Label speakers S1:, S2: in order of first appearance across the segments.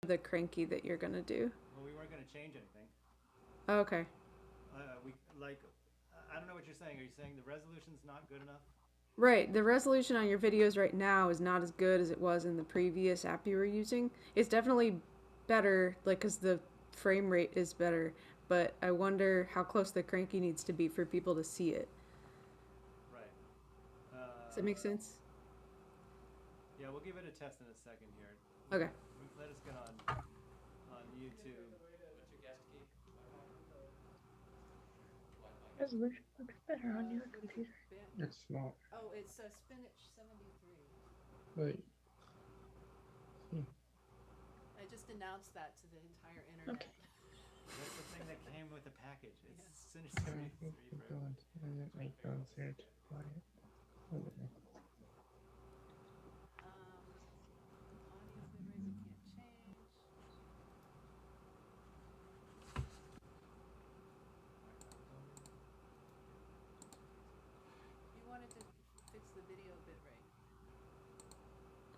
S1: the cranky that you're gonna do.
S2: Well, we weren't gonna change anything.
S1: Oh, okay.
S2: We like. I don't know what you're saying. Are you saying the resolution's not good enough?
S1: Right, the resolution on your videos right now is not as good as it was in the previous app you were using. It's definitely better, like, because the frame rate is better, but I wonder how close the cranky needs to be for people to see it.
S2: Right.
S1: Does that make sense?
S2: Yeah, we'll give it a test in a second here.
S1: Okay.
S2: Let us get on YouTube.
S3: Resolution looks better on your computer.
S4: It's not.
S5: Oh, it's spinach 73.
S4: Wait.
S5: I just announced that to the entire internet.
S3: Okay.
S2: That's the thing that came with the package. It's Sinner
S4: I
S2: 73
S4: think
S2: for everyone.
S4: I didn't make guns here to play it.
S5: Audio bit rate we can't change. You wanted to fix the video bit rate.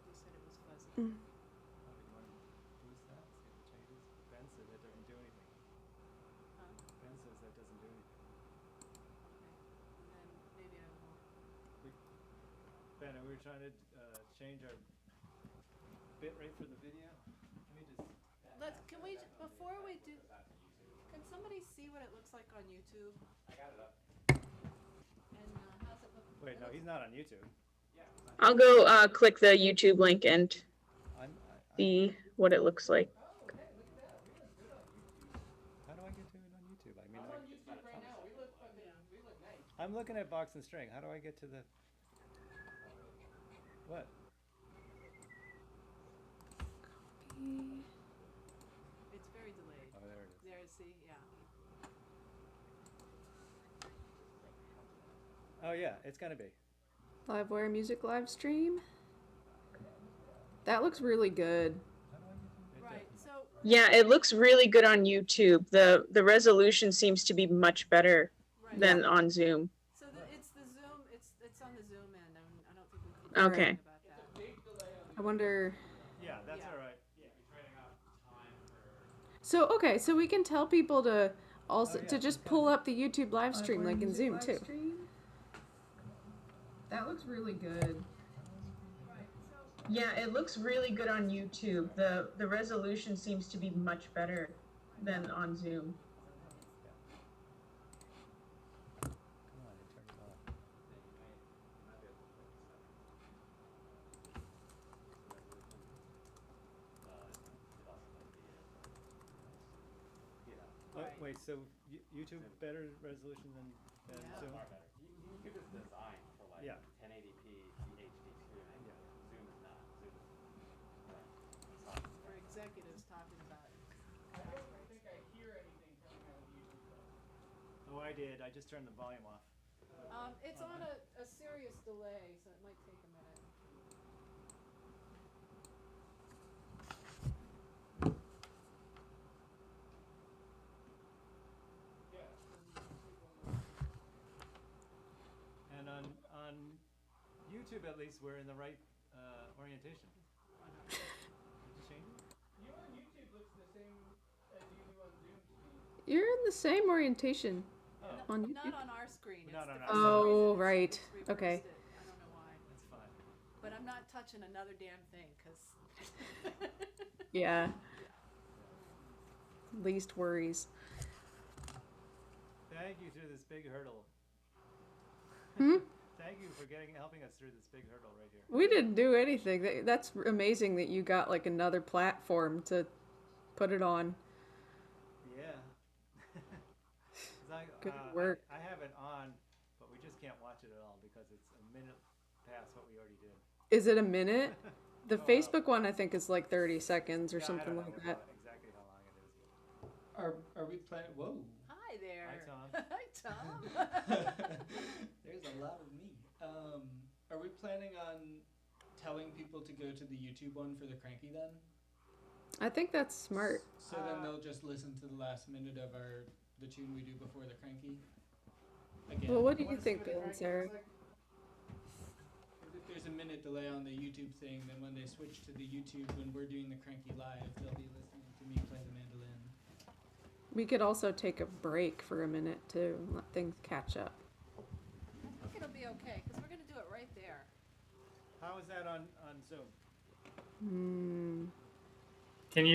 S5: You said it was fuzzy.
S1: Mm.
S2: Oh, you want to boost that? See if it changes. Ben says that doesn't do anything.
S5: Huh?
S2: Ben says that doesn't do anything.
S5: Okay. And then maybe I won't.
S2: Ben, we were trying to change our bit rate for the video. Let me just.
S5: Can we, before we do, can somebody see what it looks like on YouTube?
S6: I got it up.
S5: And how's it look?
S2: Wait, no, he's not on YouTube.
S3: I'll go click the YouTube link and
S2: I'm
S3: see what it looks like.
S2: How do I get to it on YouTube? I mean,
S6: I'm on YouTube right now. We look nice.
S2: I'm looking at box and string. How do I get to the? What?
S5: It's very delayed.
S2: Oh, there it is.
S5: There, see, yeah.
S2: Oh yeah, it's gonna be.
S1: Livewire music live stream. That looks really good.
S5: Right, so.
S3: Yeah, it looks really good on YouTube. The resolution seems to be much better
S5: Right.
S3: than on Zoom.
S5: So it's the Zoom, it's on the Zoom end, I don't think we can do
S3: Okay.
S5: anything about that.
S1: I wonder.
S2: Yeah, that's
S5: Yeah.
S2: all right.
S6: Yeah, we're running out of time for.
S1: So okay, so we can tell people to also
S2: Oh, yeah,
S1: to just
S2: it's
S1: pull
S2: coming.
S1: up the YouTube live stream like in Zoom too. That looks really good.
S3: Yeah, it looks really good on YouTube. The resolution seems to be much better than on Zoom.
S2: Come on, it turned it off.
S5: Right.
S2: Wait, so YouTube better resolution than
S5: Yeah.
S2: Zoom?
S6: Far better. You could just design for like
S2: Yeah.
S6: 1080p HD2.
S2: Yeah.
S6: Zoom is not. Zoom is.
S5: For executives talking about.
S6: I don't think I hear anything coming out of YouTube though.
S2: Oh, I did. I just turned the volume off.
S5: It's on a serious delay, so it might take a minute.
S2: And on YouTube, at least, we're in the right orientation. Did you change it?
S6: You on YouTube looks the same as you do on Zoom to me.
S1: You're in the same orientation
S2: Oh,
S1: on
S5: Not
S1: YouTube.
S5: on our screen. It's
S2: Not on
S5: the-
S2: our
S5: for some
S1: screen.
S5: reason
S1: Oh,
S5: it's
S1: right.
S5: reversed
S1: Okay.
S5: it. I don't know why.
S2: that's fine.
S5: But I'm not touching another damn thing, because.
S1: Yeah. Least worries.
S2: Thank you through this big hurdle.
S1: Hmm?
S2: Thank you for helping us through this big hurdle right here.
S1: We didn't do anything. That's amazing that you got like another platform to put it on.
S2: Yeah. 'Cause
S1: Good work.
S2: I have it on, but we just can't watch it at all because it's a minute past what we already did.
S1: Is it a minute? The
S2: Oh,
S1: Facebook one I think is like 30 seconds or
S2: Yeah, I
S1: something
S2: don't know
S1: like that.
S2: exactly how long it is.
S4: Are we planning? Whoa.
S5: Hi there.
S2: Hi, Tom.
S5: Hi, Tom.
S7: There's a lot of me. Are we planning on telling people to go to the YouTube one for the cranky then?
S1: I think that's smart.
S7: So then they'll just listen to the last minute of the tune we do before the cranky. Again.
S1: Well, what do you think, Bill and Sarah?
S7: If there's a minute delay on the YouTube thing, then when they switch to the YouTube when we're doing the cranky live, they'll be listening.
S1: We could also take a break for a minute to let things catch up.
S5: I think it'll be okay, because we're going to do it right there.
S2: How is that on Zoom?
S1: Hmm.
S8: Can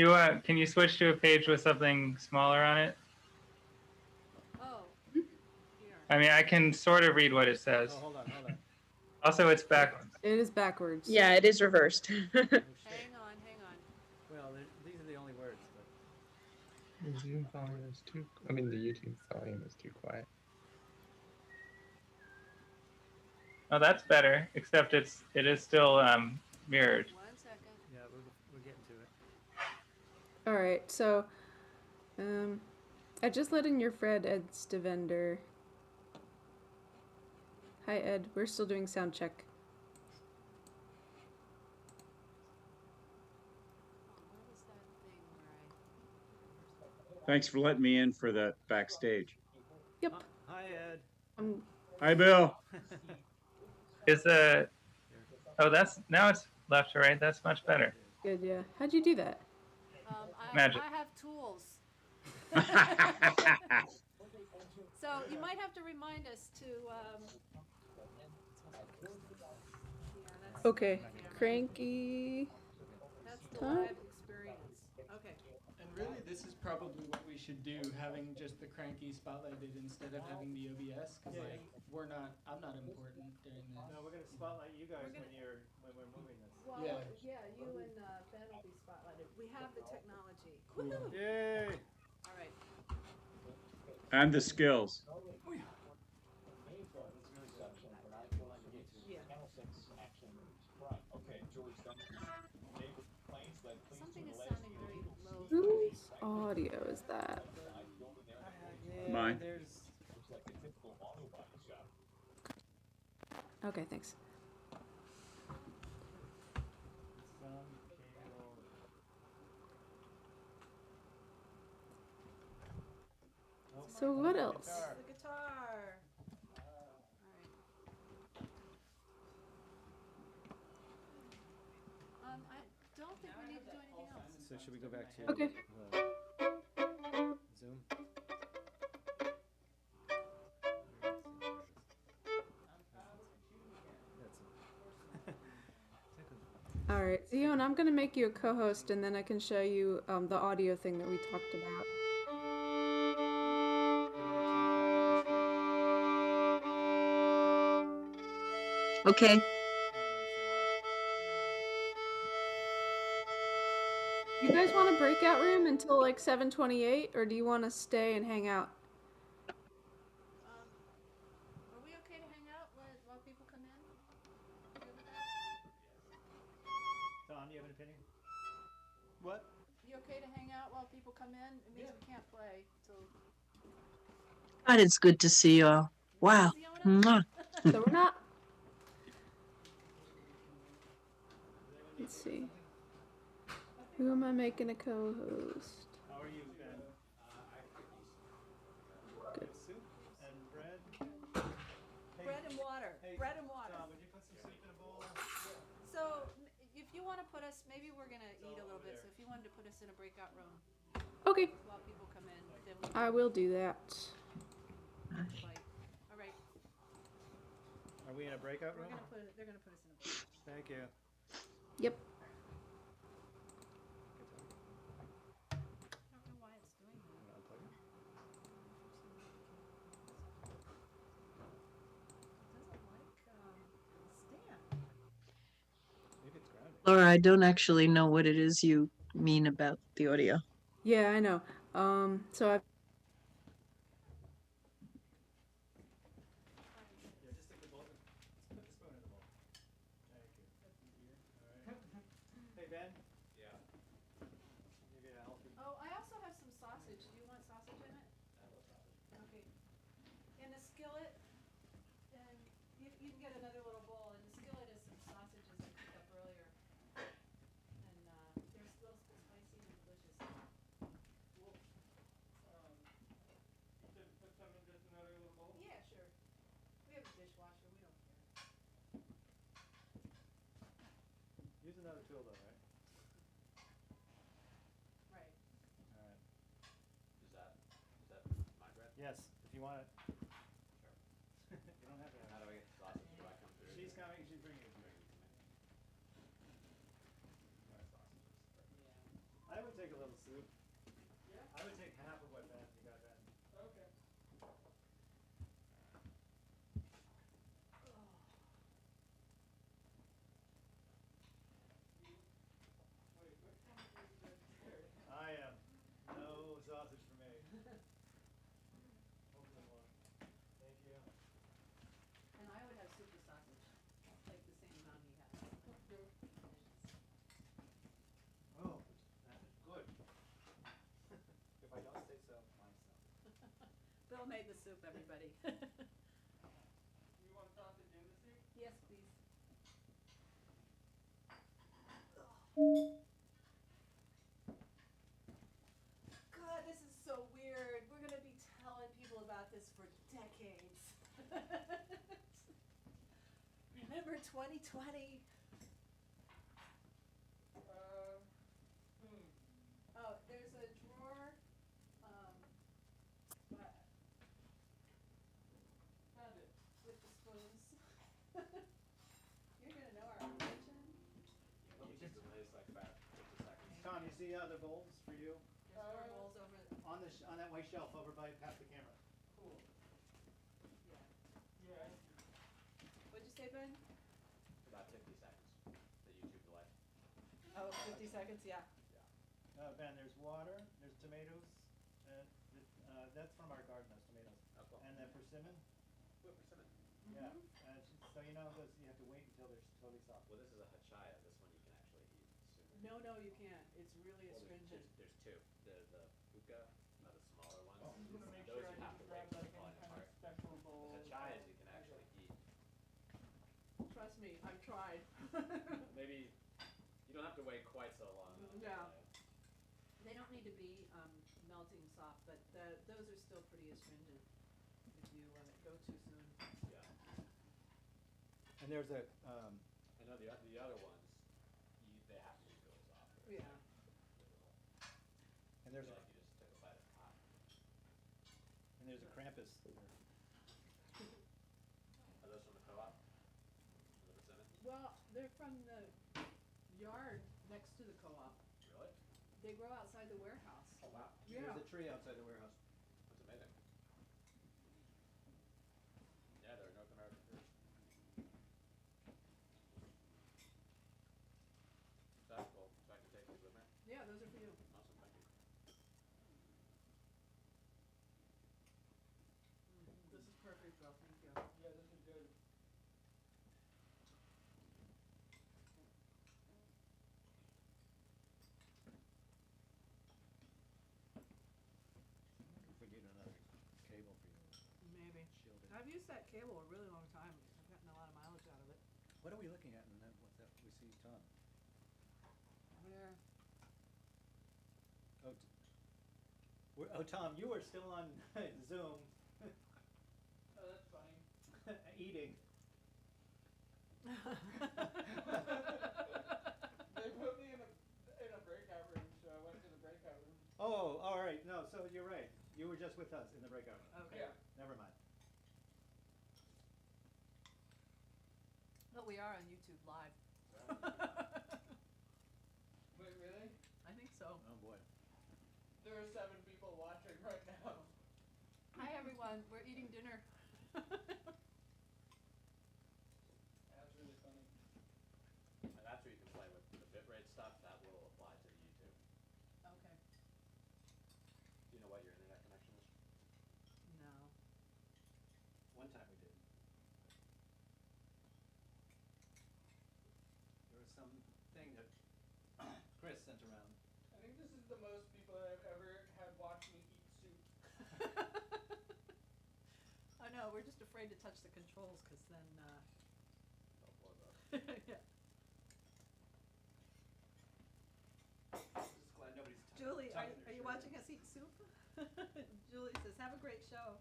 S8: you switch to a page with something smaller on it?
S5: Oh, here.
S8: I mean, I can sort of read what it says.
S2: Oh, hold on.
S8: Also, it's backwards.
S1: It is backwards.
S3: Yeah, it is reversed.
S5: Hang on, hang on.
S2: Well, these are the only words, but
S4: The Zoom volume is too. I mean, the YouTube volume is too quiet.
S8: Oh, that's better. Except it is still mirrored.
S5: 1 second.
S2: yeah, we're getting to it.
S1: All right. So, I just let in your friend Ed Stevender. Hi Ed. We're still doing sound check.
S5: Oh, what was that thing where I...
S9: Thanks for letting me in for that backstage.
S1: Yep.
S2: Hi, Ed.
S9: Hi, Bill.
S8: Is the now it's left to right. That's much better.
S1: Good. Yeah. How'd you do that?
S8: Magic.
S5: I have tools. So you might have to remind us to... yeah, that's,
S1: Okay. Cranky.
S5: that's the live experience. Okay.
S7: And really, this is probably what we should do, having just the cranky spotlighted instead of having the OBS, because like I'm not important during this.
S2: No, we're gonna spotlight you guys when we're moving this.
S5: Well,
S7: Yeah.
S5: you and Ben will be spotlighted. We have the technology.
S7: Cool.
S5: Woohoo!
S2: Yay!
S5: All right.
S9: And the skills.
S5: Yeah. Something is sounding very low.
S1: Whose audio is that?
S9: Mine.
S2: There's
S1: Okay. Thanks.
S2: some cable. Oh,
S1: So what else?
S2: guitar.
S5: The guitar. All right. I don't think we need to do anything else.
S2: So should we go back to
S1: Okay.
S2: Zoom?
S1: All right, Zion, I'm gonna make you a co-host, and then I can show you the audio thing that we talked about.
S3: Okay.
S1: You guys want a breakout room until like 7:28, or do you want to stay and hang out?
S5: Are we okay to hang out while people come in? Good with that?
S2: Tom, you have an opinion?
S7: What?
S5: You okay to hang out while people come in? It means we can't play till...
S10: God, it's good to see you all. Wow.
S5: Fiona?
S10: Mwah.
S1: So we're not. Let's see. Who am I making a co-host?
S2: How are you, Ben?
S1: Good.
S2: Soup and bread. Hey,
S5: Bread and water.
S2: hey,
S5: Bread and water.
S2: Tom, would you put some soup in a bowl?
S5: So, if you want to put us, maybe we're going to eat a little bit, so if you wanted to put us in a breakout room
S1: Okay,
S5: while people come in, then we
S1: I will do that.
S5: can fight. All right,
S2: Are we in a breakout room?
S5: they're going to put us in a breakout.
S2: Thank you.
S1: Yep.
S5: I don't know why it's doing that.
S2: Unplug it.
S5: It doesn't like stand.
S2: Maybe it's grounded.
S10: Laura, I don't actually know what it is you mean about the audio.
S1: Yeah, I know. So I've.
S2: Yeah, just stick the bowl in. Put the spoon in the bowl. Thank you. That's easier. All right. Hey, Ben? Yeah. Maybe a healthy.
S5: Oh, I also have some sausage. Do you want sausage in it? Okay. In the skillet, and you can get another little bowl. In the skillet is some sausages I picked up earlier. And they're still spicy and delicious.
S2: Put some in just another little bowl?
S5: Yeah, sure. We have a dishwasher. We don't care.
S2: Use another tool though, right?
S5: Right.
S2: All right. Yes, if you want it.
S11: Sure.
S2: You don't have to
S11: How
S2: have
S11: do I
S2: it.
S11: get the sausage? Do I come through?
S2: She's coming, she's bringing it to me.
S11: Alright, sausages. Perfect.
S2: I would take a little soup.
S6: Yeah?
S2: I would take half of what Ben, you got Ben.
S6: Okay. Wait, which one is vegetarian?
S2: I am. No sausage for me. Hopefully one. Thank you.
S5: And I would have super sausage, like the same amount he has.
S2: Oh, that is good.
S11: If I don't say so myself.
S5: Bill made the soup, everybody.
S6: You want sausage in the soup?
S5: Yes, please. God, this is so weird. We're gonna be telling people about this for decades. Remember 2020? Oh, there's a drawer, what,
S6: Found it.
S5: with the spoons. You're gonna know our origin.
S11: You just delays like about 50 seconds.
S2: Tom, you see other bowls for you?
S5: There's more bowls over,
S2: On the, on that white shelf over by, past the camera.
S6: Cool.
S5: yeah.
S6: Yeah, I see.
S5: What'd you say, Ben?
S11: About 50 seconds. The YouTube delay.
S5: Oh, 50 seconds, yeah.
S2: Ben, there's water, there's tomatoes, that's from our garden, those tomatoes.
S11: Oh, cool.
S2: And the persimmon,
S11: Ooh, persimmon.
S2: yeah. So you know, those, you have to wait until they're totally soft.
S11: Well, this is a hachaya. This one you can actually eat sooner.
S5: No, no, you can't. It's really
S11: Well,
S5: astringent.
S11: there's two. The hookah are the smaller ones.
S2: Oh.
S6: I'm just gonna make
S11: Those
S6: sure I
S11: you have
S6: didn't
S11: to wait
S6: grab
S11: till
S6: like
S11: they're
S6: any
S11: falling
S6: kind of
S11: apart.
S6: special bowl.
S11: The hachayas you can actually eat.
S5: Trust me, I've tried.
S11: Maybe you don't have to wait quite so long.
S5: Yeah. They don't need to be melting soft, but those are still pretty astringent if you go too soon.
S11: Yeah.
S2: And there's a,
S11: I know the other ones, they have to be really soft.
S5: Yeah.
S2: and there's a,
S11: Like you just took a bite of pie.
S2: and there's a Krampus.
S11: Are those from the co-op? From the persimmon?
S5: Well, they're from the yard next to the co-op.
S11: Really?
S5: They grow outside the warehouse.
S11: Oh wow.
S5: Yeah.
S2: There's a tree outside the warehouse.
S11: That's amazing. Yeah, they're North American fruits. That's cool. So I can take these with me?
S5: Yeah, those are for you.
S11: Awesome, thank you.
S5: This is perfect, Bill. Thank you.
S6: Yeah, this is good.
S2: If we need another cable for you.
S5: Maybe.
S2: Shielded.
S5: I've used that cable a really long time. I've gotten a lot of mileage out of it.
S2: What are we looking at in that, what's that, we see Tom?
S5: Where?
S2: Oh, oh, Tom, you are still on Zoom,
S6: Oh, that's funny.
S2: eating.
S6: They put me in a breakout room, so I went to the breakout room.
S2: Oh, all right, no, so you're right. You were just with us in the breakout room.
S5: Okay.
S6: Yeah.
S2: Never mind.
S5: But we are on YouTube Live.
S6: Wait, really?
S5: I think so.
S2: Oh, boy.
S6: There are 7 people watching right now.
S5: Hi, everyone. We're eating dinner.
S6: That's really funny.
S11: And that's where you can play with the bitrate stuff. That will apply to the YouTube.
S5: Okay.
S11: Do you know what your internet connection is?
S5: No.
S2: One time we did. There was some thing that Chris sent around.
S6: I think this is the most people I've ever had watch me eat soup.
S5: I know. We're just afraid to touch the controls because then.
S11: Don't blow it up.
S5: Yeah.
S2: Just glad nobody's
S5: Julie,
S2: tucking their
S5: are you
S2: shirt in.
S5: watching us eat soup? Julie says, "Have a great show."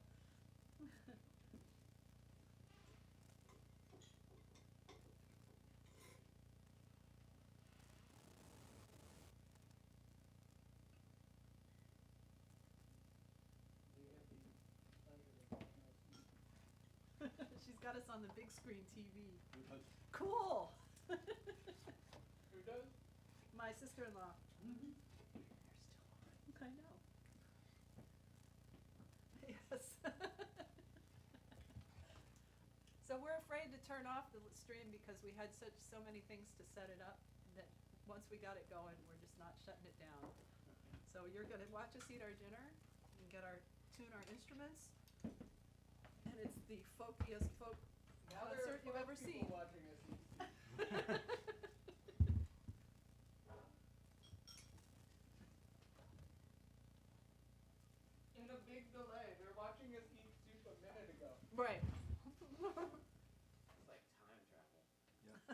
S6: They get the
S5: got us on the big screen TV.
S11: Who does?
S5: Cool.
S7: Who does?
S5: My sister-in-law.
S11: Mm-hmm.
S5: I know. Yes. So we're afraid to turn off the stream because we had so many things to set it up that once we got it going, we're just not shutting it down. So you're gonna watch us eat our dinner and tune our instruments, and it's the folkiest folk
S7: Now there are
S5: concert you've ever
S7: folk
S5: seen.
S7: people watching us. In a big delay. They're watching us eat soup a minute ago.
S5: Right.
S11: It's like time travel.
S2: Yeah,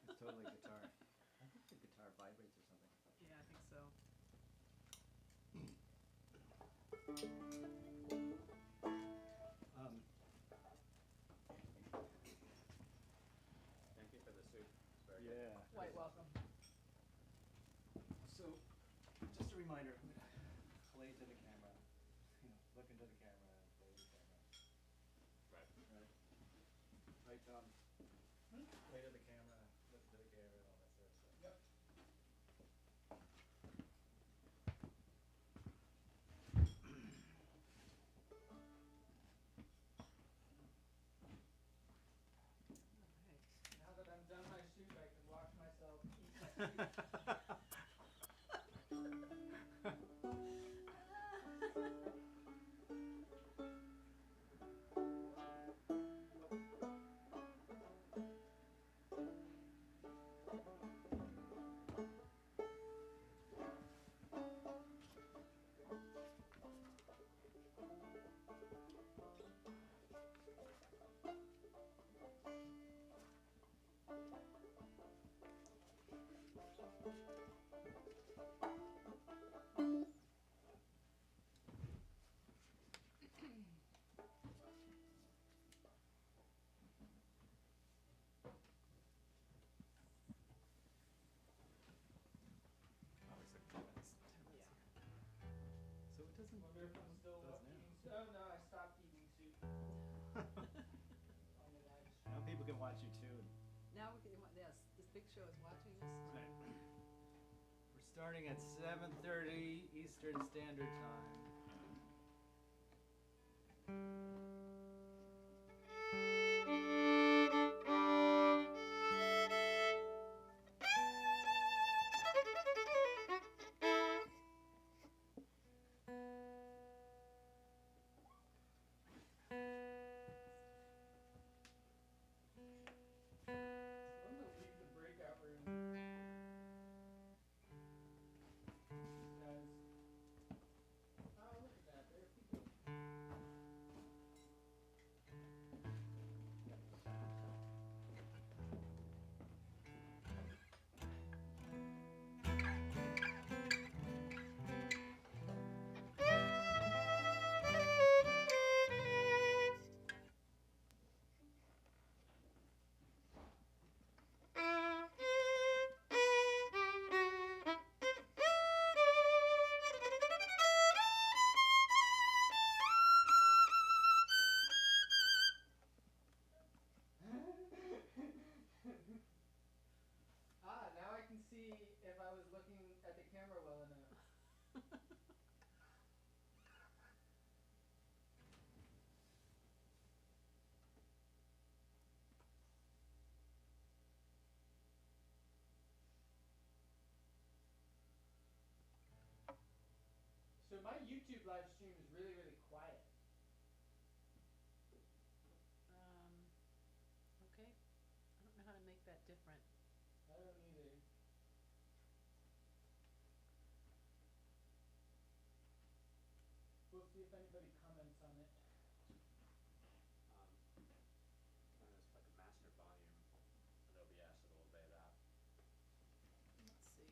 S2: it's totally guitar. I think the guitar vibrates or something.
S5: Yeah, I think so.
S11: Thank you for the soup. It's very good.
S2: Yeah.
S5: Quite welcome.
S2: So, just a reminder, play to the camera. Look into the camera and play to the camera.
S11: Right.
S2: Right? Right, Tom? Play to the camera, look to the camera, and all that sort of stuff.
S7: Yep. Now that I'm done my soup, I can watch myself eat my soup.
S2: So it doesn't.
S7: Wonder if I'm still
S2: does
S7: eating
S2: now.
S7: soup. Oh no, I stopped eating soup. On the live stream.
S2: Now people can watch you too.
S5: Now we can, yes, this big show is watching us.
S2: Right. We're starting at 7:30 Eastern Standard Time.
S7: I'm gonna leave the breakout room. Guys. Oh, look at that. There are people. Now I can see if I was looking at the camera well enough. So my YouTube live stream is really, really quiet.
S5: Okay. I don't know how to make that different.
S7: I don't either. We'll see if anybody comments on it.
S11: And it's like a master volume with OBS, a little bit of that.
S5: Let's see.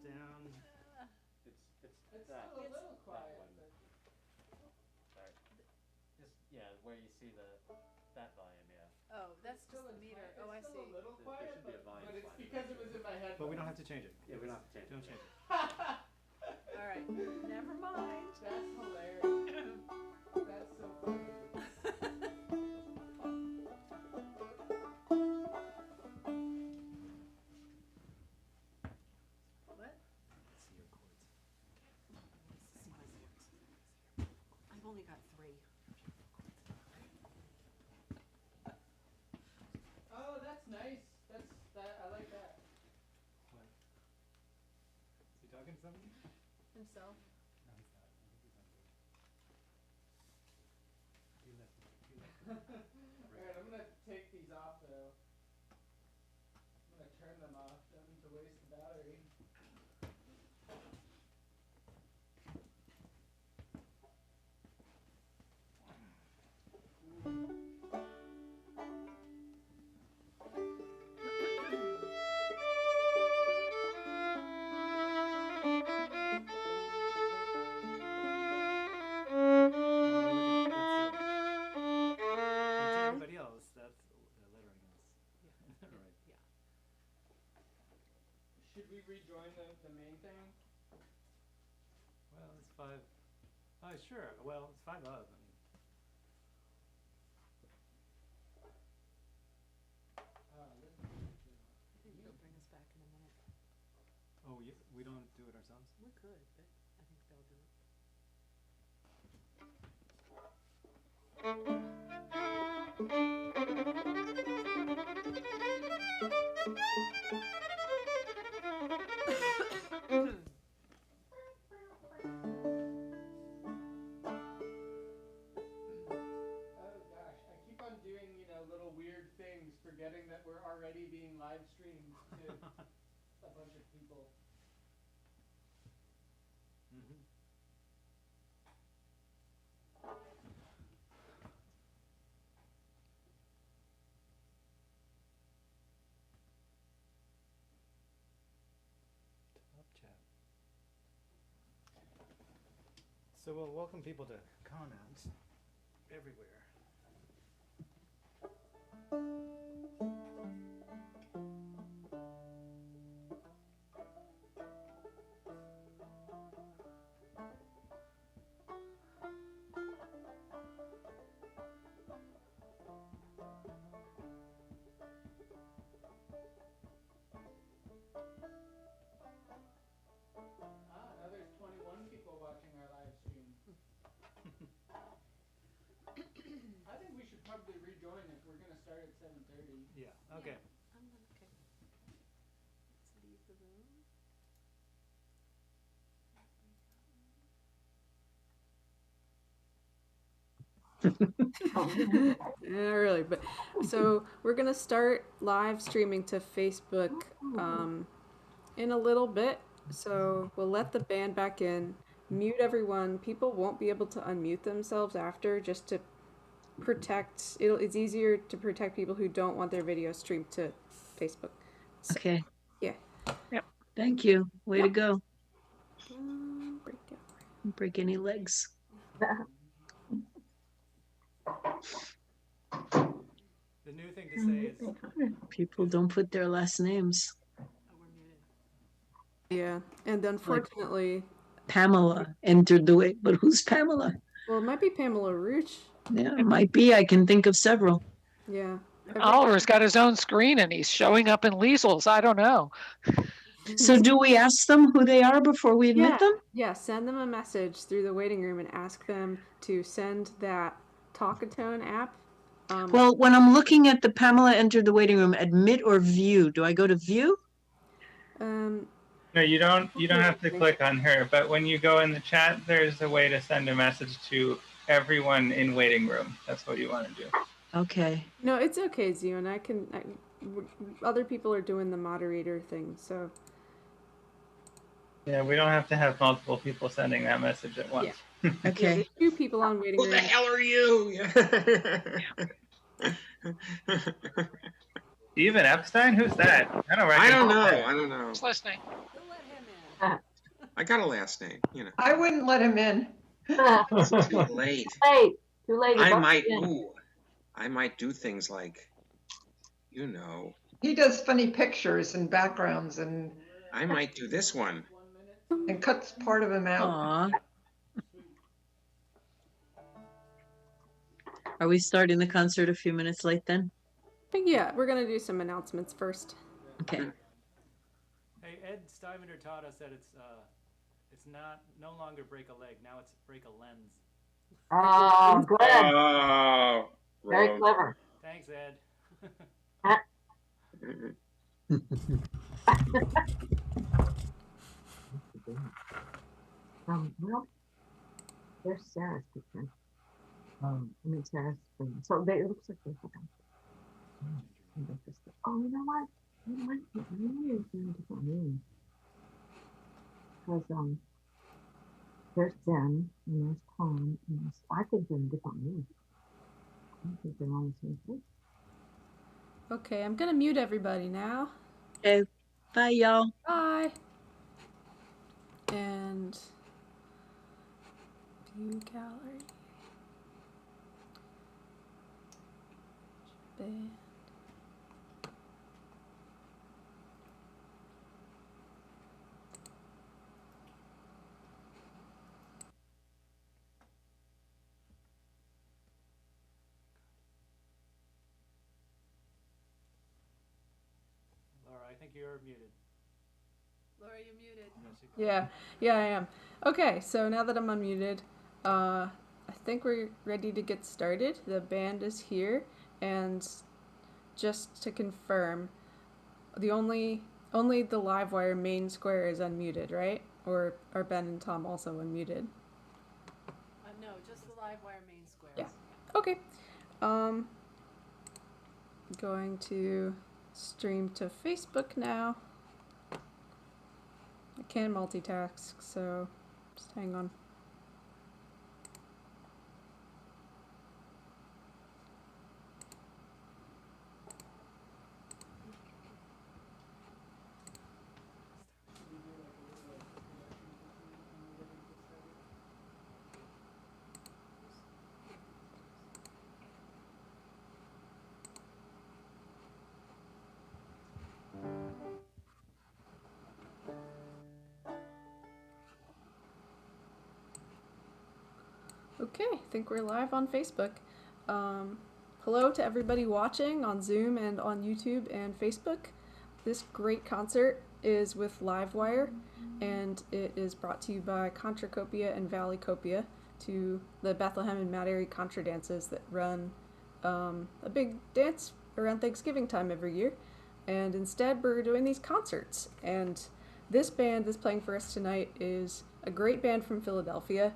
S2: down.
S11: It's
S7: still a little quiet.
S11: one. Sorry. Just where you see that volume, yeah.
S5: Oh, that's just the meter. Oh, I
S7: It's still
S5: see.
S7: a little
S11: There
S7: quiet,
S11: should be a volume
S7: but it's
S11: slider
S7: because it
S11: right
S7: was in my head.
S2: But we don't have to change it.
S11: Yeah, we don't have to change
S2: Don't
S11: it.
S2: change it.
S5: All right. Never mind.
S7: That's hilarious. That's so funny.
S5: What?
S2: Let's see your chords.
S5: I've only got 3.
S7: Oh, that's nice. I like that.
S2: What? Is he talking to somebody?
S5: Himself.
S2: No, he's not. I think he's on board. He left. He left.
S7: Alright, I'm gonna take these off though. I'm gonna turn them off. Don't need to waste the battery.
S2: To everybody else, that's lettering us. Right.
S7: Should we rejoin the main thing?
S2: Well, it's 5. Oh, sure. Well, it's 5 of. I mean,
S5: I think they'll bring us back in a minute.
S2: oh, we don't do it ourselves?
S5: We could, but I think they'll do it.
S7: Oh gosh, I keep on doing, little weird things, forgetting that we're already being live streamed to a bunch of people.
S2: Mm-hmm. Top chat. So we'll welcome people to comments everywhere.
S7: Now there's 21 people watching our live stream. I think we should probably rejoin if we're gonna start at 7:30.
S2: Yeah, okay.
S5: Okay. Let's leave the room.
S1: Not really, but so we're gonna start live streaming to Facebook in a little bit. So we'll let the band back in, mute everyone. People won't be able to unmute themselves after, just to protect. It's easier to protect people who don't want their video streamed to Facebook. So,
S10: Okay.
S1: yeah.
S10: Yep. Thank you. Way to go.
S1: Break it.
S10: Don't break any legs.
S2: The new thing to say is
S10: People don't put their last names.
S5: Oh, we're muted.
S1: Yeah, and unfortunately,
S10: Pamela entered the way, but who's Pamela?
S1: well, it might be Pamela Roach.
S10: Yeah, it might be. I can think of several.
S1: Yeah.
S12: Oliver's got his own screen and he's showing up in Liesl's. I don't know.
S10: So do we ask them who they are before we admit them?
S1: Yeah, send them a message through the waiting room and ask them to send that Talkatone app.
S10: Well, when I'm looking at the Pamela entered the waiting room, admit or view, do I go to view?
S8: No, you don't have to click on her, but when you go in the chat, there's a way to send a message to everyone in waiting room. That's what you want to do.
S10: Okay.
S1: No, it's okay, Zio, and other people are doing the moderator thing, so.
S8: Yeah, we don't have to have multiple people sending that message at once.
S1: Yeah.
S10: Okay.
S1: There's 2 people on waiting room.
S4: Who the hell are you?
S8: Steven Epstein? Who's that? I don't
S4: I don't know.
S8: recognize that.
S4: I don't know.
S12: Just listening.
S5: We'll let him in.
S13: I got a last name, you know.
S10: I wouldn't let him in.
S13: It's too late.
S14: Too late.
S13: I might do things like, you know,
S10: He does funny pictures and backgrounds and
S13: I might do this one.
S10: cuts part of him out. Aw. Are we starting the concert a few minutes late then?
S1: But yeah, we're gonna do some announcements first.
S10: Okay.
S2: Hey, Ed Stuyvesant taught us that it's no longer break a leg. Now it's break a lens.
S14: Oh, good.
S13: Oh,
S14: Very
S13: wrong.
S14: clever.
S2: Thanks, Ed.
S14: Well, there's Sarah's picture. I mean, Sarah's screen. So it looks like there's a Oh, you know what? You might be using a different name. Because there's Jen and there's Tom and there's, I think they're in different names. I don't think they're on the same place.
S1: Okay, I'm gonna mute everybody now.
S10: Okay. Bye, y'all.
S1: Bye. And view gallery. Band.
S2: Laura, I think you're muted.
S5: Laura, you're muted.
S1: Yeah, I am. Okay, so now that I'm unmuted, I think we're ready to get started. The band is here, and just to confirm, only the Livewire main square is unmuted, right? Or are Ben and Tom also unmuted?
S5: No, just the Livewire main square.
S1: Yeah. Okay. Going to stream to Facebook now. I can multitask, so just hang on. Okay, I think we're live on Facebook. Hello to everybody watching on Zoom and on YouTube and Facebook. This great concert is with Livewire, and it is brought to you by Contracopia and Valleycopia, to the Bethlehem and Mount Airy contra dances that run a big dance around Thanksgiving time every year. And instead, we're doing these concerts. And this band that's playing for us tonight is a great band from Philadelphia.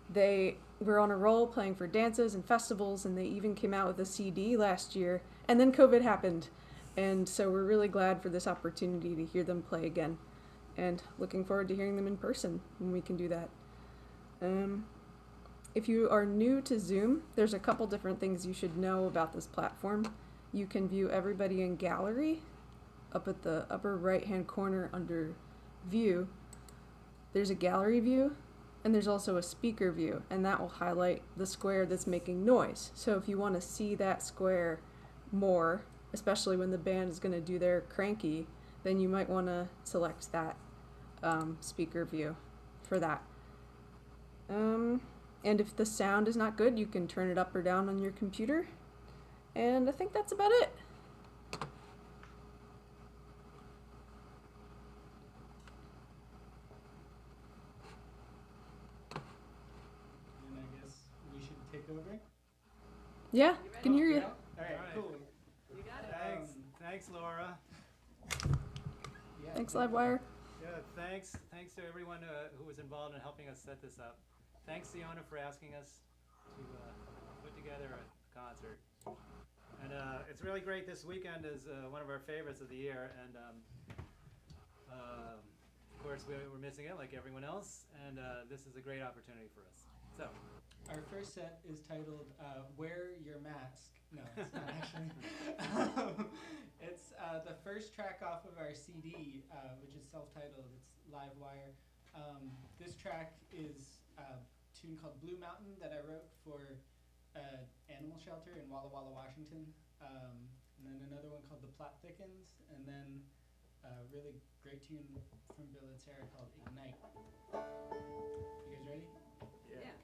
S1: They were on a roll playing for dances and festivals, and they even came out with a CD last year, and then COVID happened. And so we're really glad for this opportunity to hear them play again, and looking forward to hearing them in person when we can do that. If you are new to Zoom, there's a couple different things you should know about this platform. You can view everybody in gallery up at the upper right hand corner under view. There's a gallery view, and there's also a speaker view, and that will highlight the square that's making noise. So if you want to see that square more, especially when the band is going to do their cranky, then you might want to select that speaker view for that. And if the sound is not good, you can turn it up or down on your computer. And I think that's about it.
S2: And I guess we should take over.
S1: Yeah, I can hear you.
S2: All right, cool.
S5: You got it.
S2: Thanks, Laura. Yeah,
S1: Thanks, Livewire.
S2: Yeah, thanks to everyone who was involved in helping us set this up. Thanks, Siona, for asking us to put together a concert. And it's really great. This weekend is one of our favorites of the year, and of course we're missing it like everyone else. And this is a great opportunity for us. So,
S7: Our first set is titled Wear Your Mask. No, it's not actually. It's the first track off of our CD, which is self-titled. It's Livewire. This track is a tune called Blue Mountain that I wrote for animal shelter in Walla Walla, Washington. And then another one called The Plot Thickens. And then a really great tune from Bill and Sarah called Ignite. You guys ready?
S2: yeah.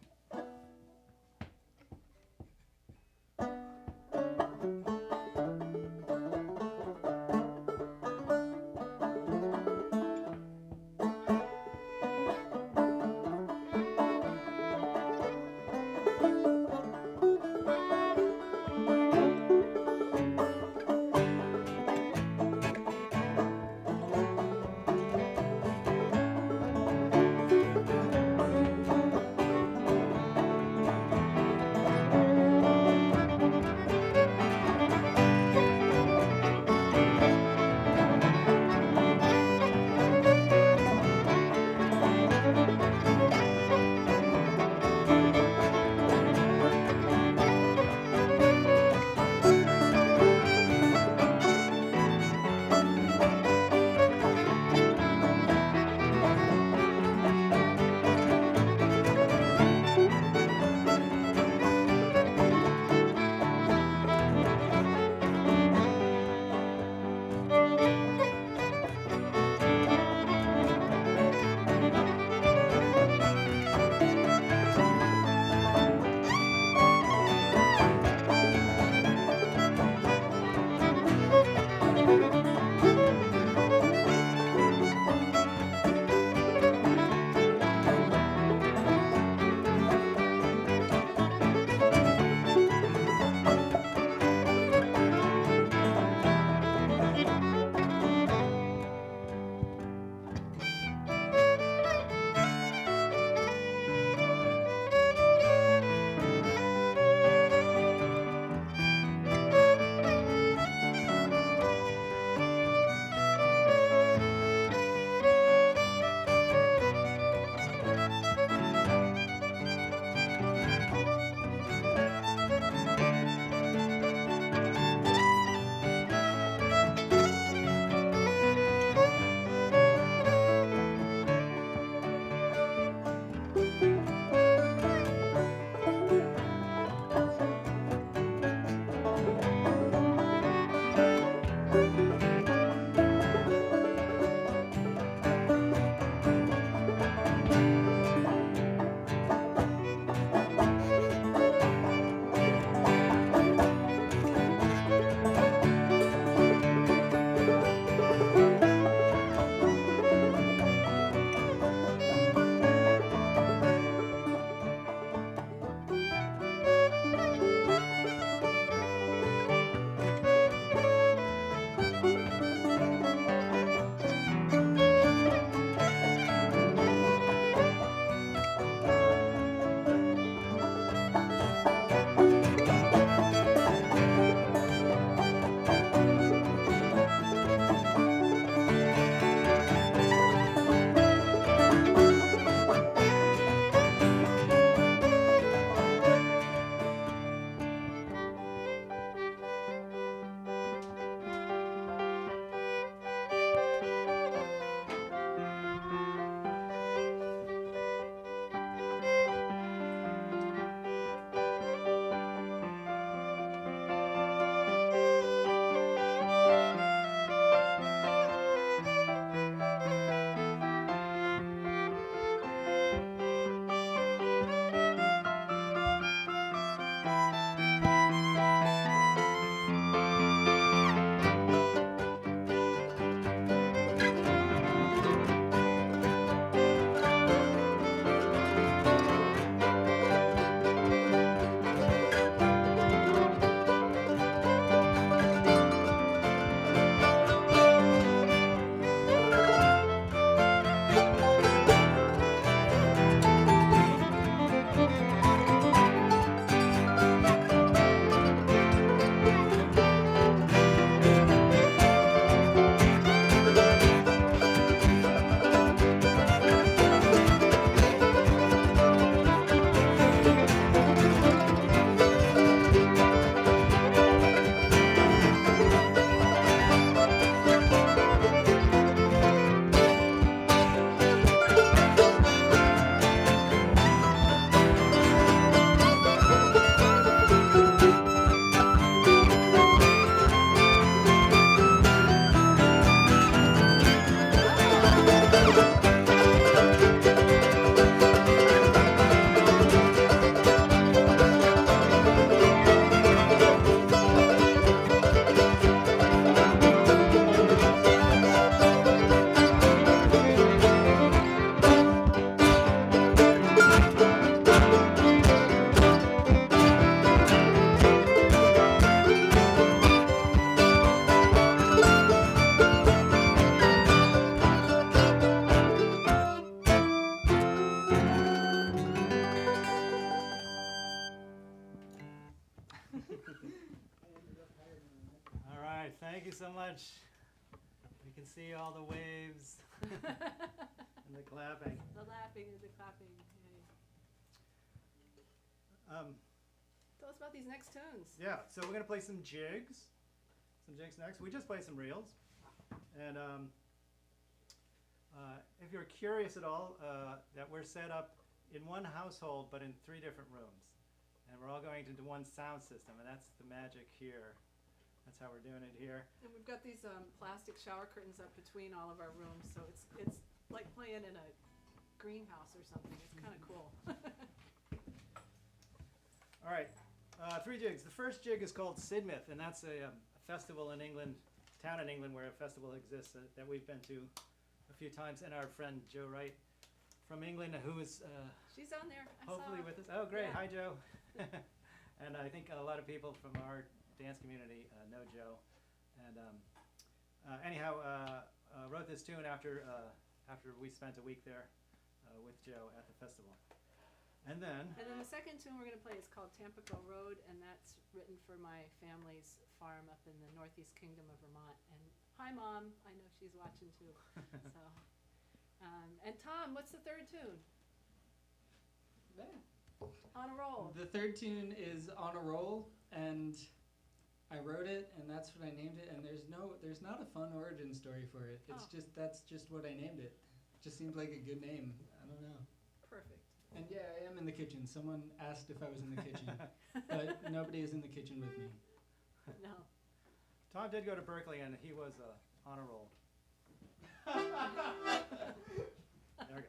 S2: so much. We can see all the waves and the clapping.
S5: The laughing and the clapping. Yay. Tell us about these next tunes.
S2: Yeah, so we're gonna play some jigs. Next. We just played some reels. And if you're curious at all, that we're set up in one household but in 3 different rooms. And we're all going into one sound system, and that's the magic here. That's how we're doing it here.
S5: And we've got these plastic shower curtains up between all of our rooms, so it's like playing in a greenhouse or something. It's kind of cool.
S2: All right, 3 jigs. The first jig is called Sidmouth, and that's a festival in England, town in England where a festival exists that we've been to a few times. And our friend Joe Wright from England, who is
S5: she's on there.
S2: hopefully with us. Oh, great. Yeah. Hi, Joe. And I think a lot of people from our dance community know Joe. And anyhow, wrote this tune after we spent a week there with Joe at the festival. And then
S5: the second tune we're going to play is called Tampico Road, and that's written for my family's farm up in the Northeast Kingdom of Vermont. And hi, Mom. I know she's watching too. So, and Tom, what's the third tune? On a Roll.
S7: The third tune is On a Roll, and I wrote it, and that's what I named it. And there's not a fun origin story for it. It's that's just what I named it. Just seemed like a good name. I don't know.
S5: Perfect.
S7: And yeah, I am in the kitchen. Someone asked if I was in the kitchen, but nobody is in the kitchen with me.
S5: No.
S2: Tom did go to Berkeley, and he was on a roll. There we go.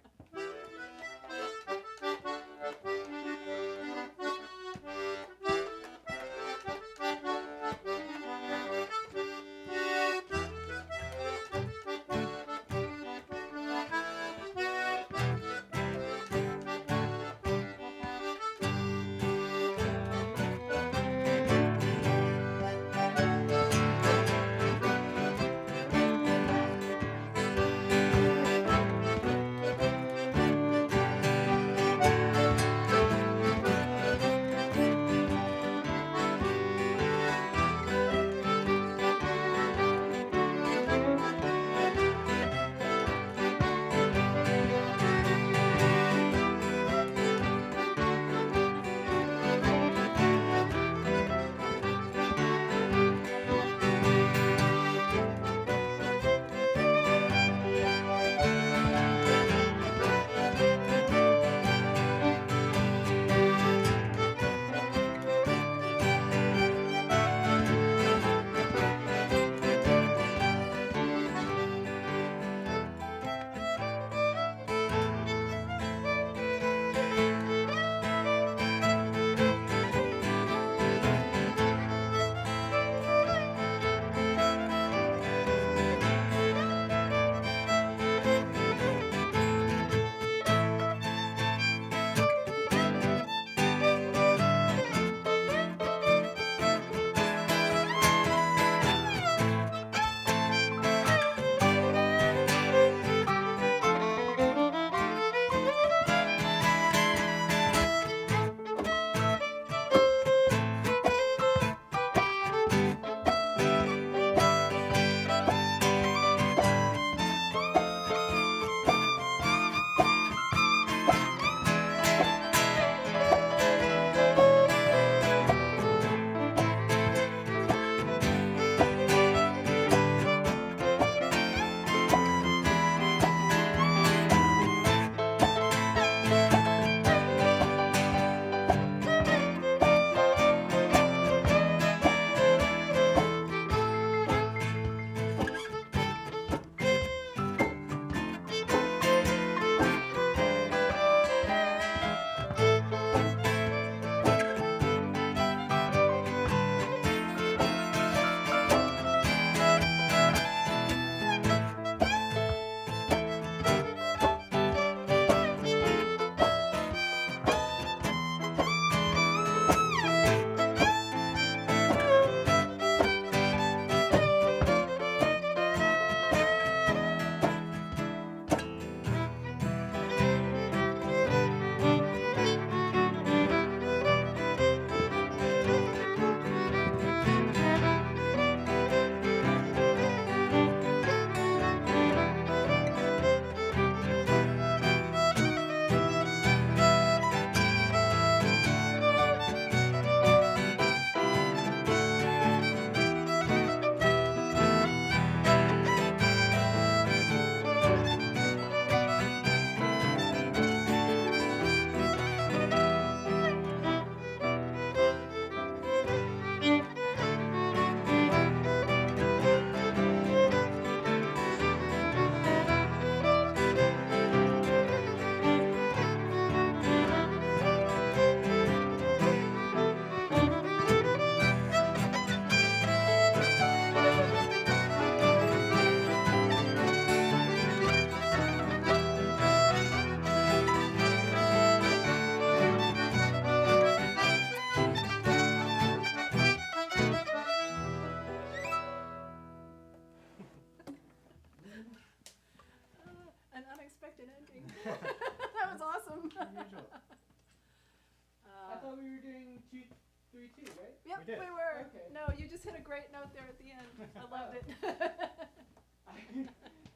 S2: did.
S5: We were.
S7: Okay.
S5: No, you just hit a great note there at the end. I loved it.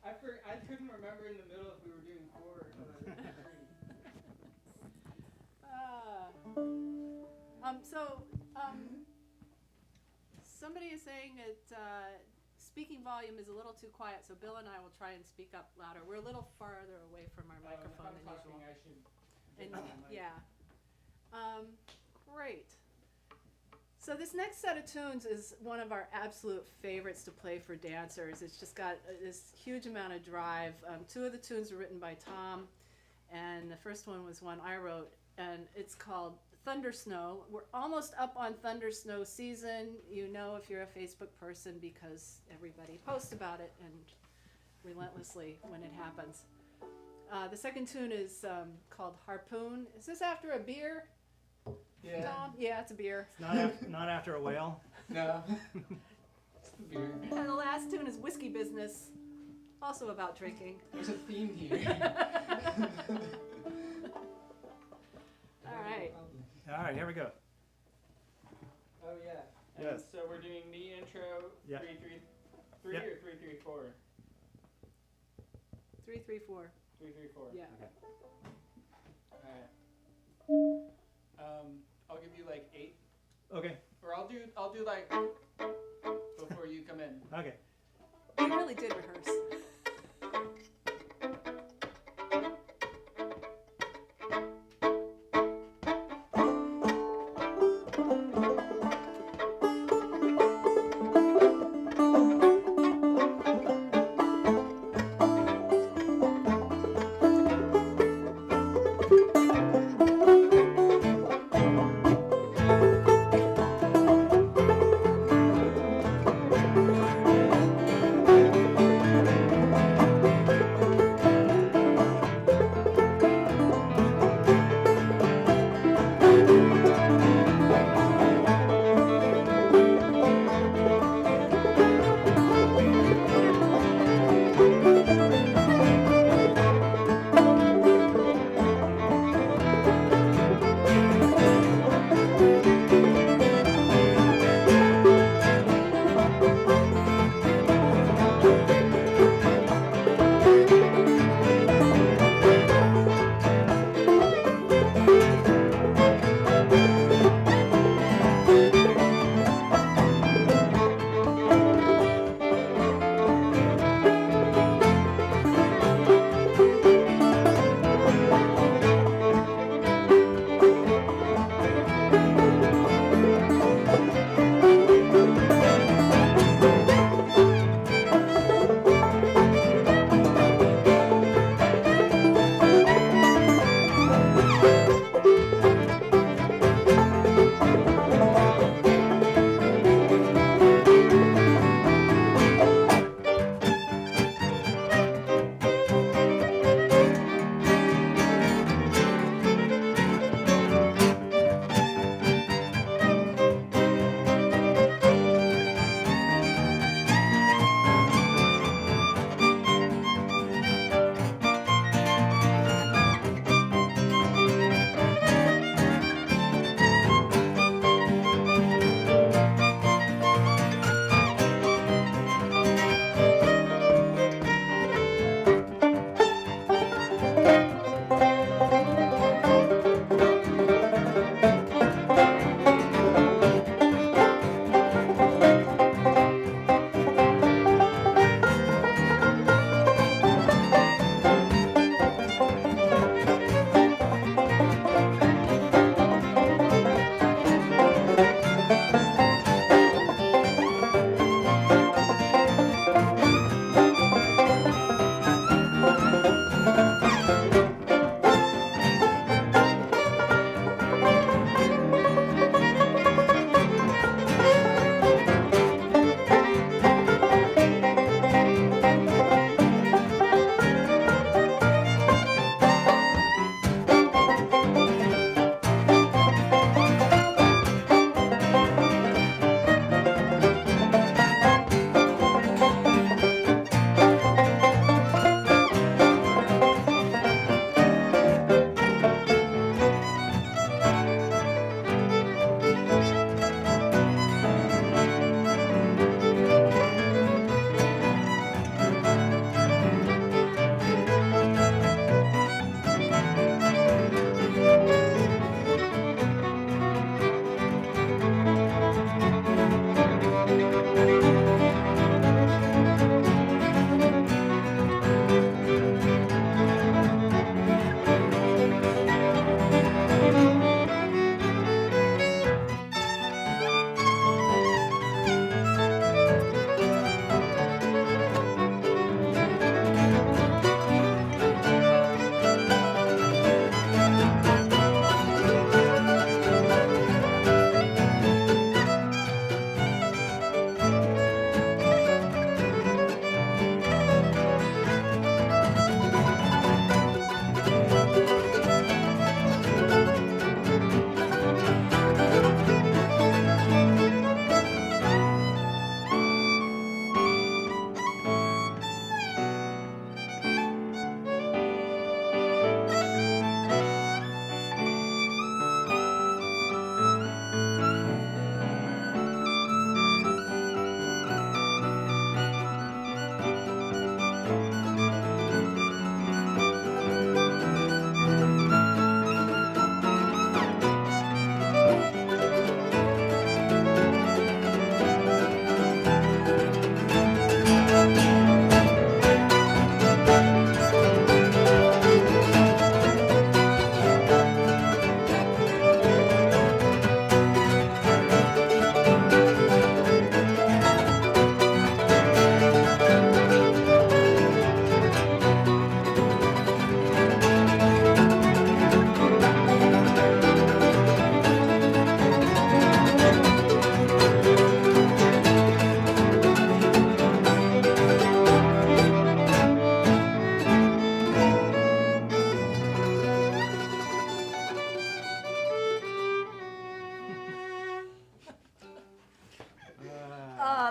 S7: I couldn't remember in the middle if we were doing 4 or 3.
S5: Somebody is saying that speaking volume is a little too quiet, so Bill and I will try and speak up louder. We're a little farther away from our microphone than usual.
S7: I should.
S5: And, yeah. Great. So this next set of tunes is one of our absolute favorites to play for dancers. It's just got this huge amount of drive. 2 of the tunes were written by Tom, and the first one was one I wrote, and it's called Thunder Snow. We're almost up on Thunder Snow season. You know if you're a Facebook person because everybody posts about it and relentlessly when it happens. The second tune is called Harpoon. Is this after a beer?
S7: Yeah.
S5: Tom? Yeah, it's a beer.
S2: Not after a whale.
S7: No. It's the beer.
S5: And the last tune is Whiskey Business, also about drinking.
S7: There's a theme here.
S5: All right.
S2: All right, here we go.
S7: Oh yeah.
S2: Yes.
S7: So we're doing the intro.
S2: Yeah.
S7: 3-3-3
S2: Yep.
S7: or 3-3-4.
S5: 3-3-4.
S7: 3-3-4.
S5: Yeah.
S7: Alright. I'll give you like 8.
S2: Okay.
S7: Or I'll do like before you come in.
S2: Okay.
S5: We really did rehearse.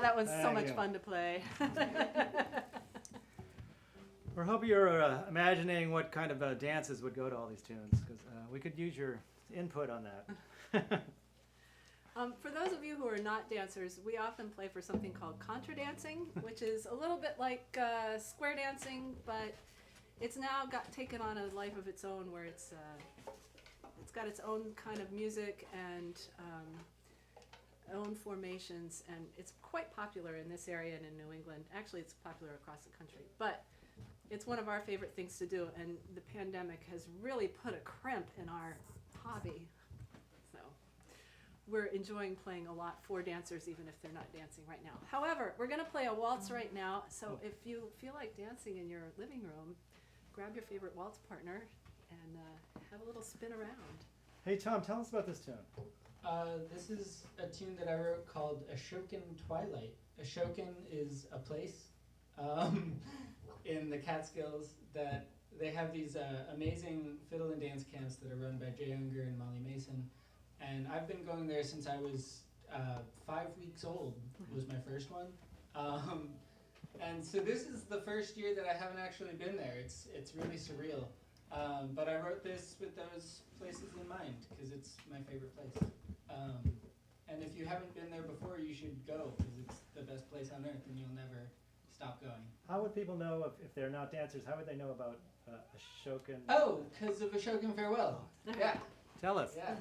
S5: Oh, that one's so
S2: Thank
S5: much
S2: you.
S5: fun to play.
S2: We hope you're imagining what kind of dances would go to all these tunes, because we could use your input on that.
S5: For those of you who are not dancers, we often play for something called contra dancing, which is a little bit like square dancing, but it's now taken on a life of its own, where it's got its own kind of music and own formations, and it's quite popular in this area and in New England. Actually, it's popular across the country, but it's one of our favorite things to do, and the pandemic has really put a crimp in our hobby. So we're enjoying playing a lot for dancers, even if they're not dancing right now. However, we're going to play a waltz right now, so if you feel like dancing in your living room, grab your favorite waltz partner and have a little spin around.
S2: Hey Tom, tell us about this tune.
S7: This is a tune that I wrote called Ashokan Twilight. Ashokan is a place in the Catskills that they have these amazing fiddle and dance camps that are run by Jay Unger and Molly Mason. And I've been going there since I was 5 weeks old, was my first one. And so this is the first year that I haven't actually been there. It's really surreal. But I wrote this with those places in mind, because it's my favorite place. And if you haven't been there before, you should go, because it's the best place on earth and you'll never stop going.
S2: How would people know if they're not dancers? How would they know about Ashokan?
S7: Oh, because of Ashokan Farewell. Yeah.
S2: Tell us.
S7: Yeah.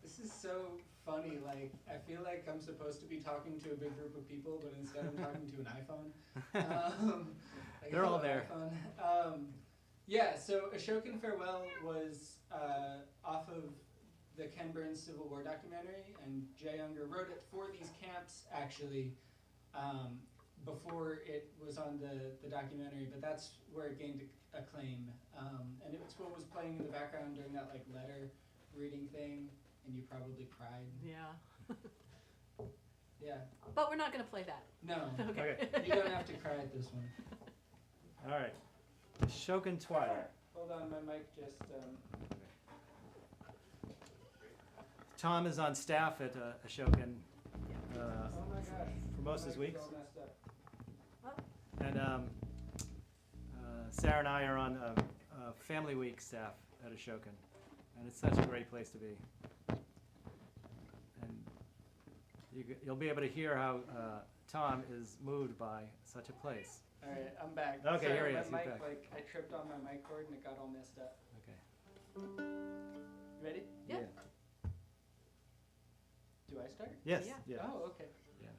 S7: This is so funny. Like, I feel like I'm supposed to be talking to a big group of people, but instead I'm talking to an iPhone. Like,
S2: They're all
S7: hello,
S2: there.
S7: iPhone. Yeah, so Ashokan Farewell was off of the Ken Burns Civil War documentary, and Jay Unger wrote it for these camps, actually, before it was on the documentary, but that's where it gained acclaim. And it's what was playing in the background during that like letter reading thing, and you probably cried.
S5: Yeah.
S7: Yeah.
S5: But we're not going to play that.
S7: No.
S5: Okay.
S7: You don't have to cry at this one.
S2: All right. Ashokan Twilight.
S7: Hold on, my mic just...
S2: Tom is on staff at Ashokan
S7: oh my gosh.
S2: for most of his
S7: My mic's
S2: weeks.
S7: all messed up.
S2: And Sarah and I are on Family Week staff at Ashokan. And it's such a great place to be. And you'll be able to hear how Tom is moved by such a place.
S7: All right, I'm back.
S2: Okay,
S7: Sorry,
S2: here he is.
S7: My
S2: He's
S7: mic,
S2: back.
S7: like, I tripped on my mic cord and it got all messed up.
S2: Okay.
S7: You ready?
S5: Yeah.
S7: Do I start?
S2: Yes.
S5: Yeah.
S2: Yeah.
S7: Oh, okay.
S2: Yeah.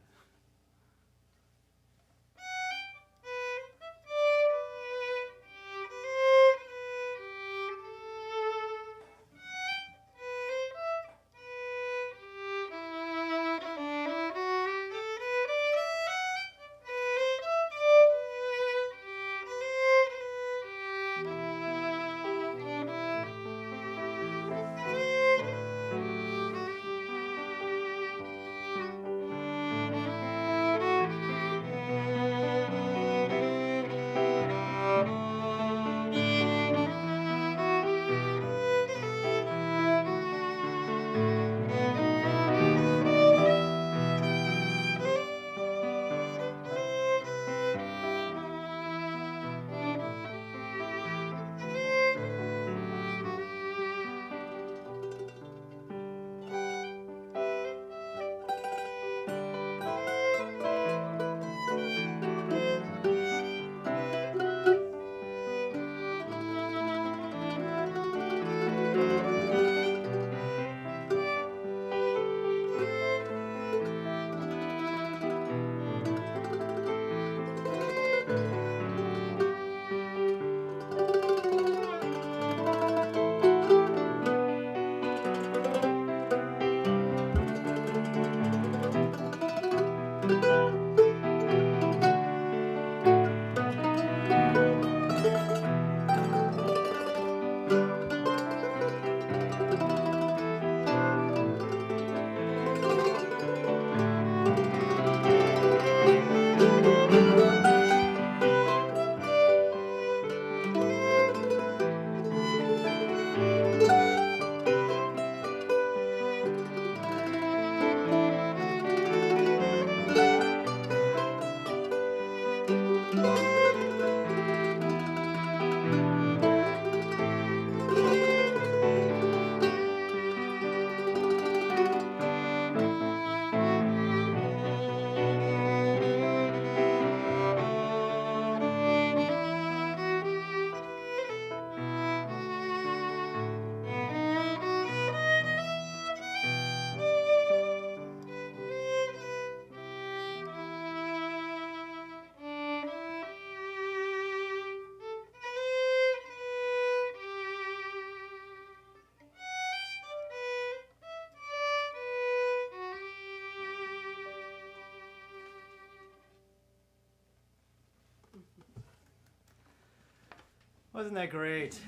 S2: Wasn't that great?